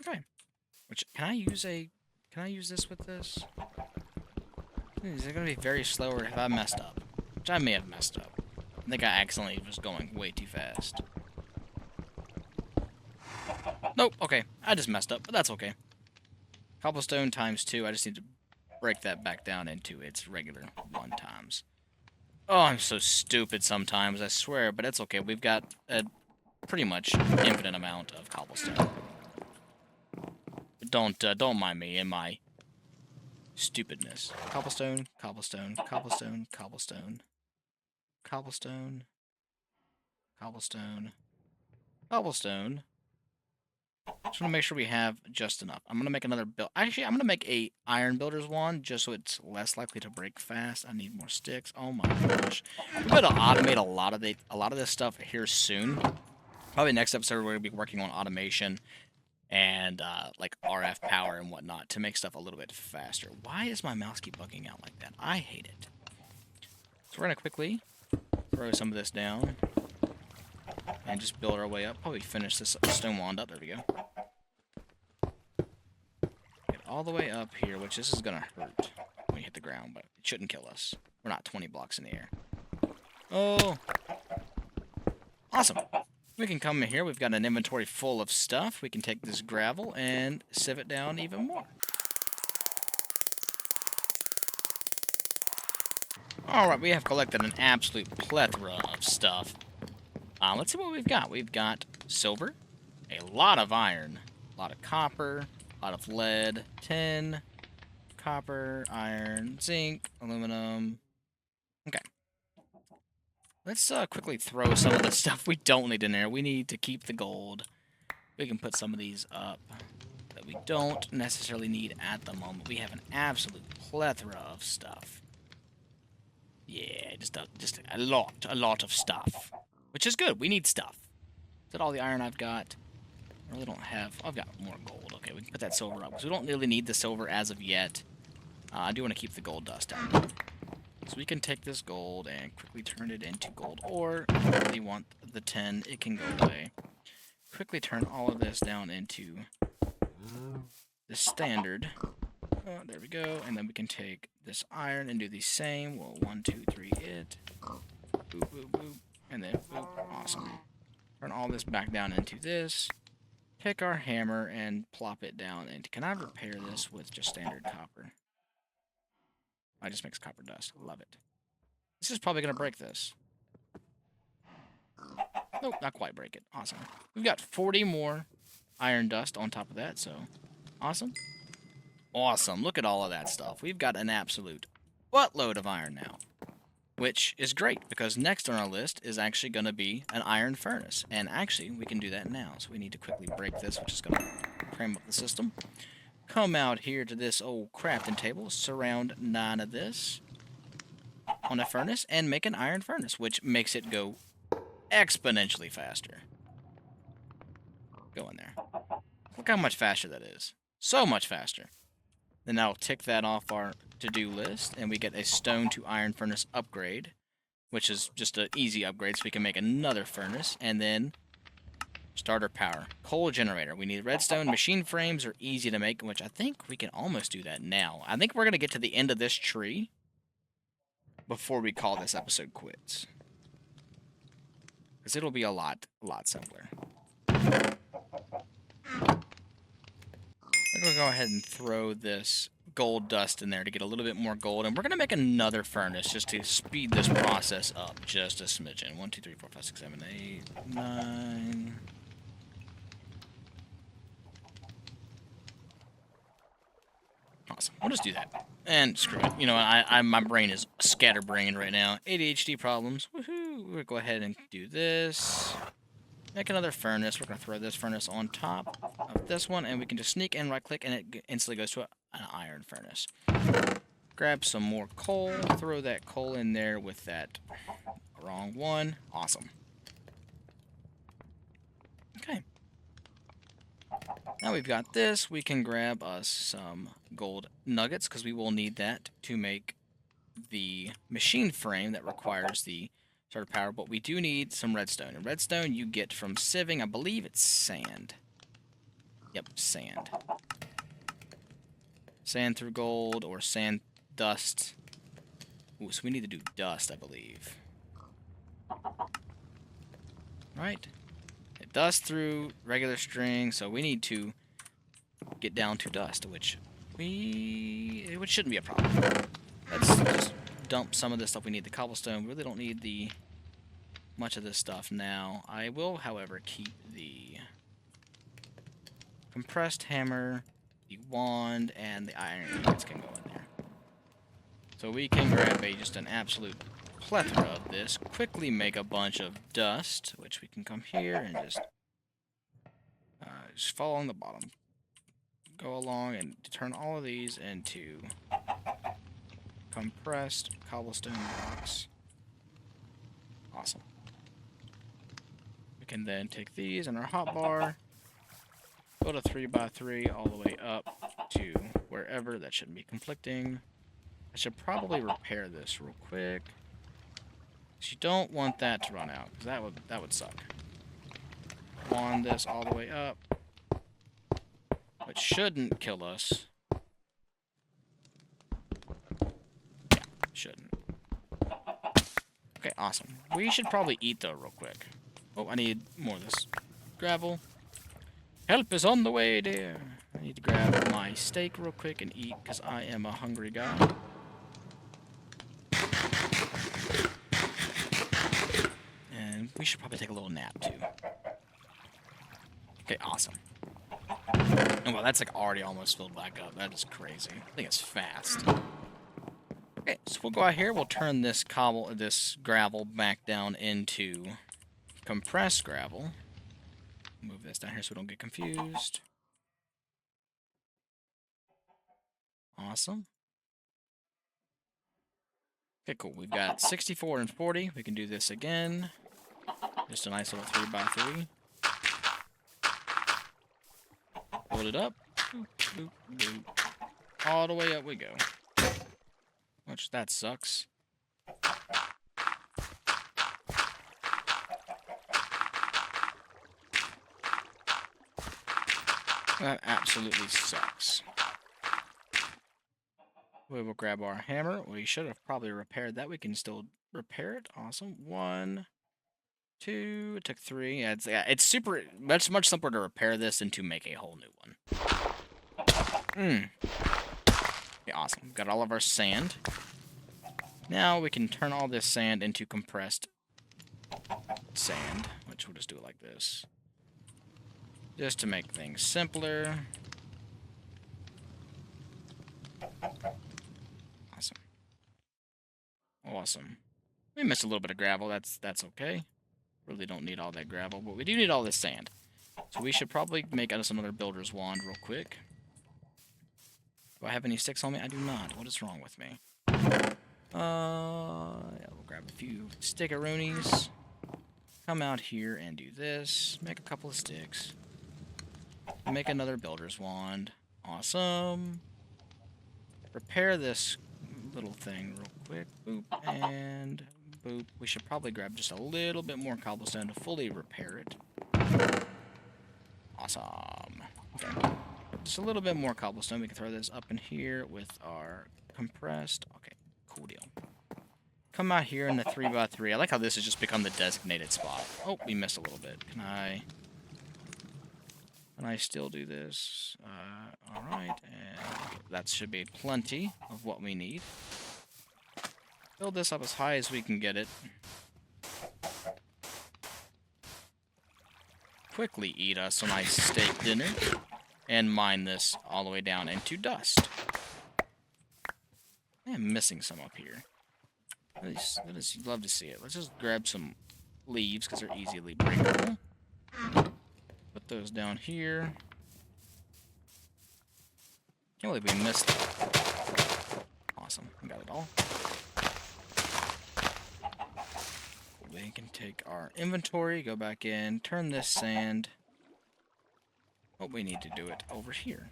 Okay. Can I use this with this? Is it gonna be very slow, or have I messed up? Which I may have messed up. I think I accidentally was going way too fast. Nope, okay. I just messed up, but that's okay. Cobblestone times 2, I just need to break that back down into its regular 1 times. Oh, I'm so stupid sometimes, I swear, but it's okay. We've got a pretty much infinite amount of cobblestone. Don't mind me and my stupidness. Cobblestone, cobblestone, cobblestone, cobblestone, cobblestone, cobblestone, cobblestone. Just want to make sure we have just enough. I'm gonna make another build. Actually, I'm gonna make a iron builder's wand just so it's less likely to break fast. I need more sticks. Oh my gosh, we're gonna automate a lot of this stuff here soon. Probably next episode we're gonna be working on automation and like RF power and whatnot to make stuff a little bit faster. Why does my mouse keep bugging out like that? I hate it. So we're gonna quickly throw some of this down and just build our way up. Probably finish this stone wand up. There we go. Get all the way up here, which this is gonna hurt when we hit the ground, but it shouldn't kill us. We're not 20 blocks in the air. Oh, awesome. We can come in here. We've got an inventory full of stuff. We can take this gravel and sieve it down even more. Alright, we have collected an absolute plethora of stuff. Let's see what we've got. We've got silver, a lot of iron, a lot of copper, a lot of lead, tin, copper, iron, zinc, aluminum. Okay. Let's quickly throw some of the stuff we don't need in there. We need to keep the gold. We can put some of these up that we don't necessarily need at the moment. We have an absolute plethora of stuff. Yeah, just a lot of stuff. Which is good. We need stuff. Is that all the iron I've got? I really don't have... I've got more gold. Okay, we can put that silver up. Because we don't really need the silver as of yet. I do want to keep the gold dust down. So we can take this gold and quickly turn it into gold ore. If you really want the 10, it can go away. Quickly turn all of this down into the standard. Oh, there we go. And then we can take this iron and do the same. Well, 1, 2, 3, it. Boop, boop, boop. And then, boop. Awesome. Turn all this back down into this. Pick our hammer and plop it down. And can I repair this with just standard copper? I just makes copper dust. Love it. This is probably going to break this. Nope, not quite break it. Awesome. We've got 40 more iron dust on top of that, so Awesome. Awesome. Look at all of that stuff. We've got an absolute buttload of iron now, which is great because next on our list is actually going to be an iron furnace. And actually, we can do that now. So we need to quickly break this, which is going to cram up the system. Come out here to this old crafting table, surround 9 of this on a furnace, and make an iron furnace, which makes it go exponentially faster. Go in there. Look how much faster that is. So much faster. Then that'll tick that off our to-do list, and we get a stone to iron furnace upgrade, which is just an easy upgrade, so we can make another furnace, and then starter power. Coal generator. We need redstone. Machine frames are easy to make, which I think we can almost do that now. I think we're going to get to the end of this tree before we call this episode quits. Because it'll be a lot simpler. I'm going to go ahead and throw this gold dust in there to get a little bit more gold. And we're going to make another furnace just to speed this process up just a smidgen. 1, 2, 3, 4, 5, 6, 7, 8, 9. Awesome. We'll just do that. And screw it. You know, my brain is scatterbrained right now. ADHD problems. Woohoo! We'll go ahead and do this. Make another furnace. We're going to throw this furnace on top of this one, and we can just sneak and right-click, and it instantly goes to an iron furnace. Grab some more coal. Throw that coal in there with that wrong one. Awesome. Okay. Now we've got this, we can grab us some gold nuggets, because we will need that to make the machine frame that requires the starter power, but we do need some redstone. And redstone you get from sieving, I believe it's sand. Yep, sand. Sand through gold, or sand dust. Ooh, so we need to do dust, I believe. Right? Dust through regular string, so we need to get down to dust, which shouldn't be a problem. Let's just dump some of this stuff. We need the cobblestone. We really don't need much of this stuff now. I will, however, keep the compressed hammer, the wand, and the iron ingots can go in there. So we can grab just an absolute plethora of this, quickly make a bunch of dust, which we can come here and just follow on the bottom. Go along and turn all of these into compressed cobblestone blocks. Awesome. We can then take these and our hotbar, go to 3x3 all the way up to wherever. That shouldn't be conflicting. I should probably repair this real quick. You don't want that to run out, because that would suck. Wand this all the way up, which shouldn't kill us. Yeah, shouldn't. Okay, awesome. We should probably eat though real quick. Oh, I need more of this gravel. Help is on the way, dear. I need to grab my steak real quick and eat, because I am a hungry guy. We should probably take a little nap, too. Okay, awesome. Oh, well, that's like already almost filled back up. That is crazy. I think it's fast. Okay, so we'll go out here. We'll turn this gravel back down into compressed gravel. Move this down here so we don't get confused. Awesome. Okay, cool. We've got 64 and 40. We can do this again. Just a nice little 3x3. Hold it up. Boop, boop, boop. All the way up we go. Which, that sucks. That absolutely sucks. We will grab our hammer. We should have probably repaired that. We can still repair it. Awesome. 1, 2. It took 3. Yeah, it's super much simpler to repair this than to make a whole new one. Okay, awesome. We've got all of our sand. Now we can turn all this sand into compressed sand, which we'll just do it like this. Just to make things simpler. Awesome. Awesome. We missed a little bit of gravel. That's okay. Really don't need all that gravel, but we do need all this sand. So we should probably make us another builder's wand real quick. Do I have any sticks on me? I do not. What is wrong with me? Yeah, we'll grab a few stickaroonies. Come out here and do this. Make a couple of sticks. Make another builder's wand. Awesome. Repair this little thing real quick. Boop and boop. We should probably grab just a little bit more cobblestone to fully repair it. Awesome. Okay. Just a little bit more cobblestone. We can throw this up in here with our compressed. Okay, cool deal. Come out here in the 3x3. I like how this has just become the designated spot. Oh, we missed a little bit. Can I still do this? Alright, and that should be plenty of what we need. Build this up as high as we can get it. Quickly eat us a nice steak dinner. And mine this all the way down into dust. I am missing some up here. I just love to see it. Let's just grab some leaves because they're easily breakable. Put those down here. Can't believe we missed it. Awesome. We got it all. We can take our inventory, go back in, turn this sand. Oh, we need to do it over here.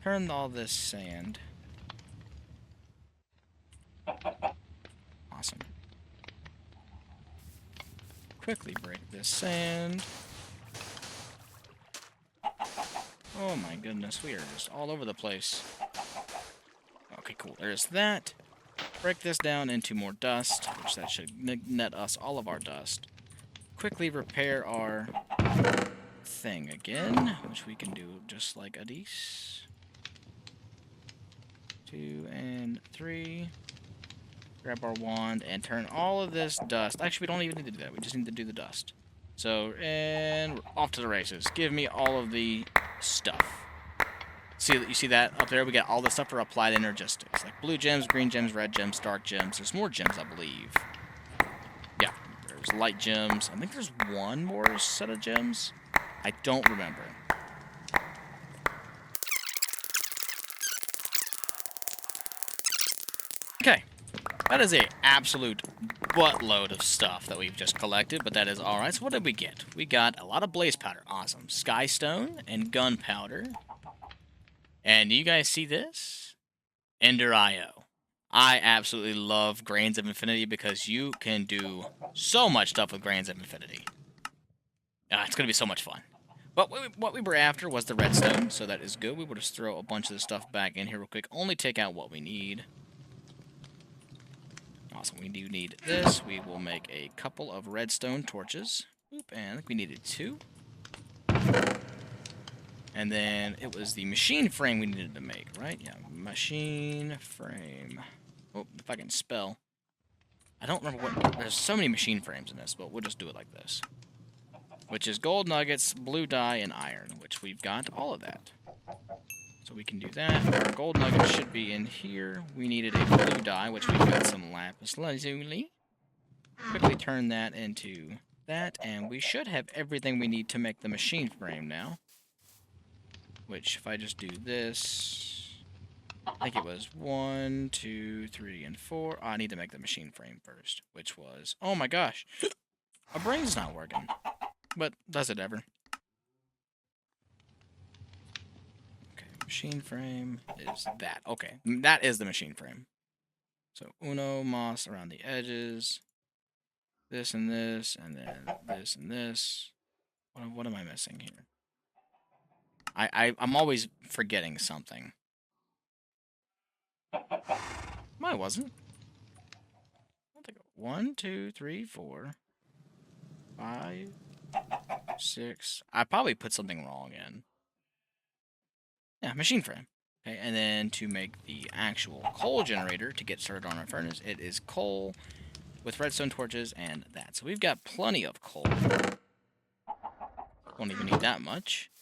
Turn all this sand. Awesome. Quickly break this sand. Oh my goodness, we are just all over the place. Okay, cool. There's that. Break this down into more dust, which that should net us all of our dust. Quickly repair our thing again, which we can do just like a these. 2 and 3. Grab our wand and turn all of this dust. Actually, we don't even need to do that. We just need to do the dust. So, and we're off to the races. Give me all of the stuff. You see that up there? We got all the stuff for applied energistics, like blue gems, green gems, red gems, dark gems. There's more gems, I believe. Yeah, there's light gems. I think there's one more set of gems. I don't remember. Okay, that is a absolute buttload of stuff that we've just collected, but that is alright. So what did we get? We got a lot of blaze powder. Awesome. Skystone and gunpowder. And do you guys see this? Ender IO. I absolutely love Grains of Infinity because you can do so much stuff with Grains of Infinity. It's going to be so much fun. But what we were after was the redstone, so that is good. We will just throw a bunch of this stuff back in here real quick. Only take out what we need. Awesome, we do need this. We will make a couple of redstone torches. Oop, and I think we needed 2. And then it was the machine frame we needed to make, right? Yeah, machine frame. Oh, if I can spell. I don't remember what... There's so many machine frames in this, but we'll just do it like this. Which is gold nuggets, blue dye, and iron, which we've got all of that. So we can do that. Our gold nuggets should be in here. We needed a blue dye, which we've got some lapis lazuli. Quickly turn that into that, and we should have everything we need to make the machine frame now. Which, if I just do this, I think it was 1, 2, 3, and 4. Oh, I need to make the machine frame first, which was, oh my gosh, my brain's not working. But does it ever? Okay, machine frame is that. Okay, that is the machine frame. So uno mas around the edges, this and this, and then this and this. What am I missing here? I'm always forgetting something. I wasn't. I think 1, 2, 3, 4, 5, 6. I probably put something wrong in. Yeah, machine frame. Okay, and then to make the actual coal generator to get started on our furnace, it is coal with redstone torches and that. So we've got plenty of coal. Won't even need that much.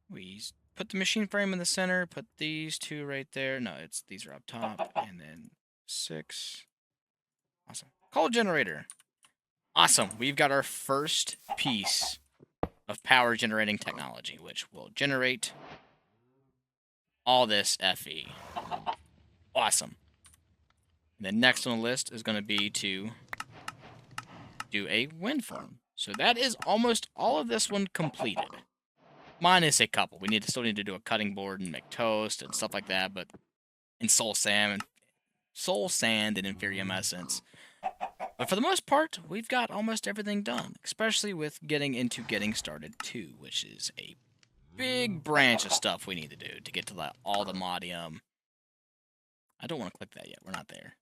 We put the machine frame in the center, put these two right there. No, these are up top, and then 6. Awesome. Coal generator. Awesome. We've got our first piece of power generating technology, which will generate all this FE. Awesome. The next on the list is going to be to do a wind farm. So that is almost all of this one completed. Minus a couple. We still need to do a cutting board and make toast and stuff like that, but in soul sand and inferium essence. But for the most part, we've got almost everything done, especially with getting into getting started 2, which is a big branch of stuff we need to do to get to all the modium. I don't want to click that yet. We're not there.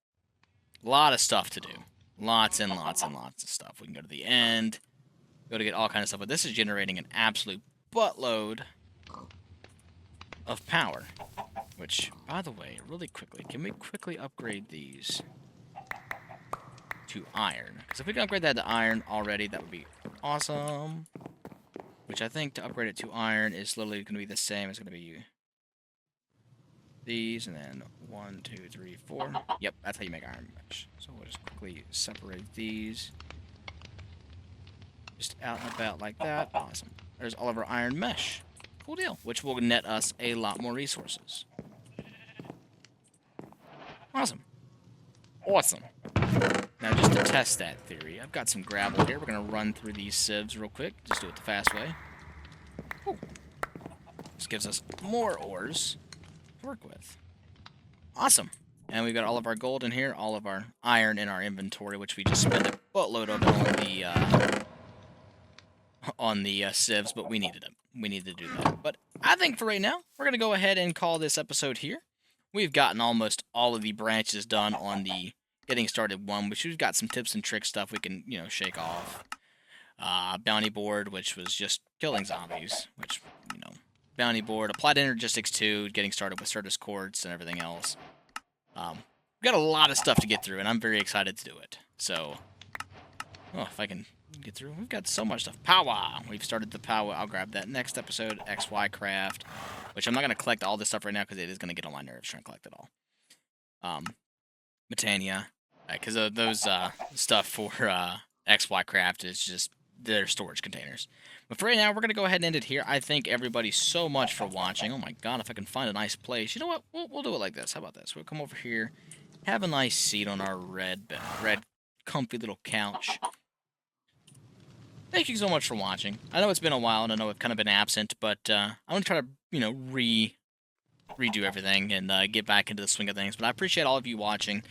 A lot of stuff to do. Lots and lots and lots of stuff. We can go to the end, go to get all kinds of stuff, but this is generating an absolute buttload of power. Which, by the way, really quickly, can we quickly upgrade these to iron? Because if we can upgrade that to iron already, that would be awesome. Which I think to upgrade it to iron is literally going to be the same. It's going to be these, and then 1, 2, 3, 4. Yep, that's how you make iron mesh. So we'll just quickly separate these. Just out and about like that. Awesome. There's all of our iron mesh. Cool deal. Which will net us a lot more resources. Awesome. Awesome. Now, just to test that theory, I've got some gravel here. We're going to run through these sieves real quick. Just do it the fast way. Ooh. This gives us more ores to work with. Awesome. And we've got all of our gold in here, all of our iron in our inventory, which we just spent a buttload of on the sieves, but we needed them. We needed to do that. But I think for right now, we're going to go ahead and call this episode here. We've gotten almost all of the branches done on the getting started 1, which we've got some tips and tricks stuff we can, shake off. Bounty board, which was just killing zombies, which, bounty board. Applied energistics 2, getting started with Certus quartz and everything else. We've got a lot of stuff to get through, and I'm very excited to do it. So, if I can get through, we've got so much stuff. Power! We've started the power. I'll grab that next episode. XY craft, which I'm not going to collect all this stuff right now because it is going to get on my nerves trying to collect it all. Metania, because those stuff for XY craft is just their storage containers. But for right now, we're going to go ahead and end it here. I thank everybody so much for watching. Oh my god, if I can find a nice place. You know what? We'll do it like this. How about this? We'll come over here, have a nice seat on our red, comfy little couch. Thank you so much for watching. I know it's been a while, and I know I've kind of been absent, but I'm going to try to, redo everything and get back into the swing of things. But I appreciate all of you watching.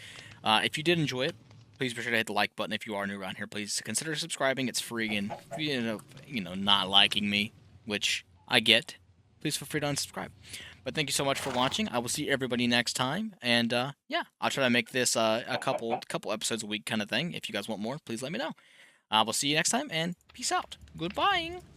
If you did enjoy it, please be sure to hit the like button. If you are new around here, please consider subscribing. It's free, and not liking me, which I get, please feel free to unsubscribe. But thank you so much for watching. I will see everybody next time, and yeah, I'll try to make this a couple episodes a week kind of thing. If you guys want more, please let me know. We'll see you next time, and peace out. Goodbye.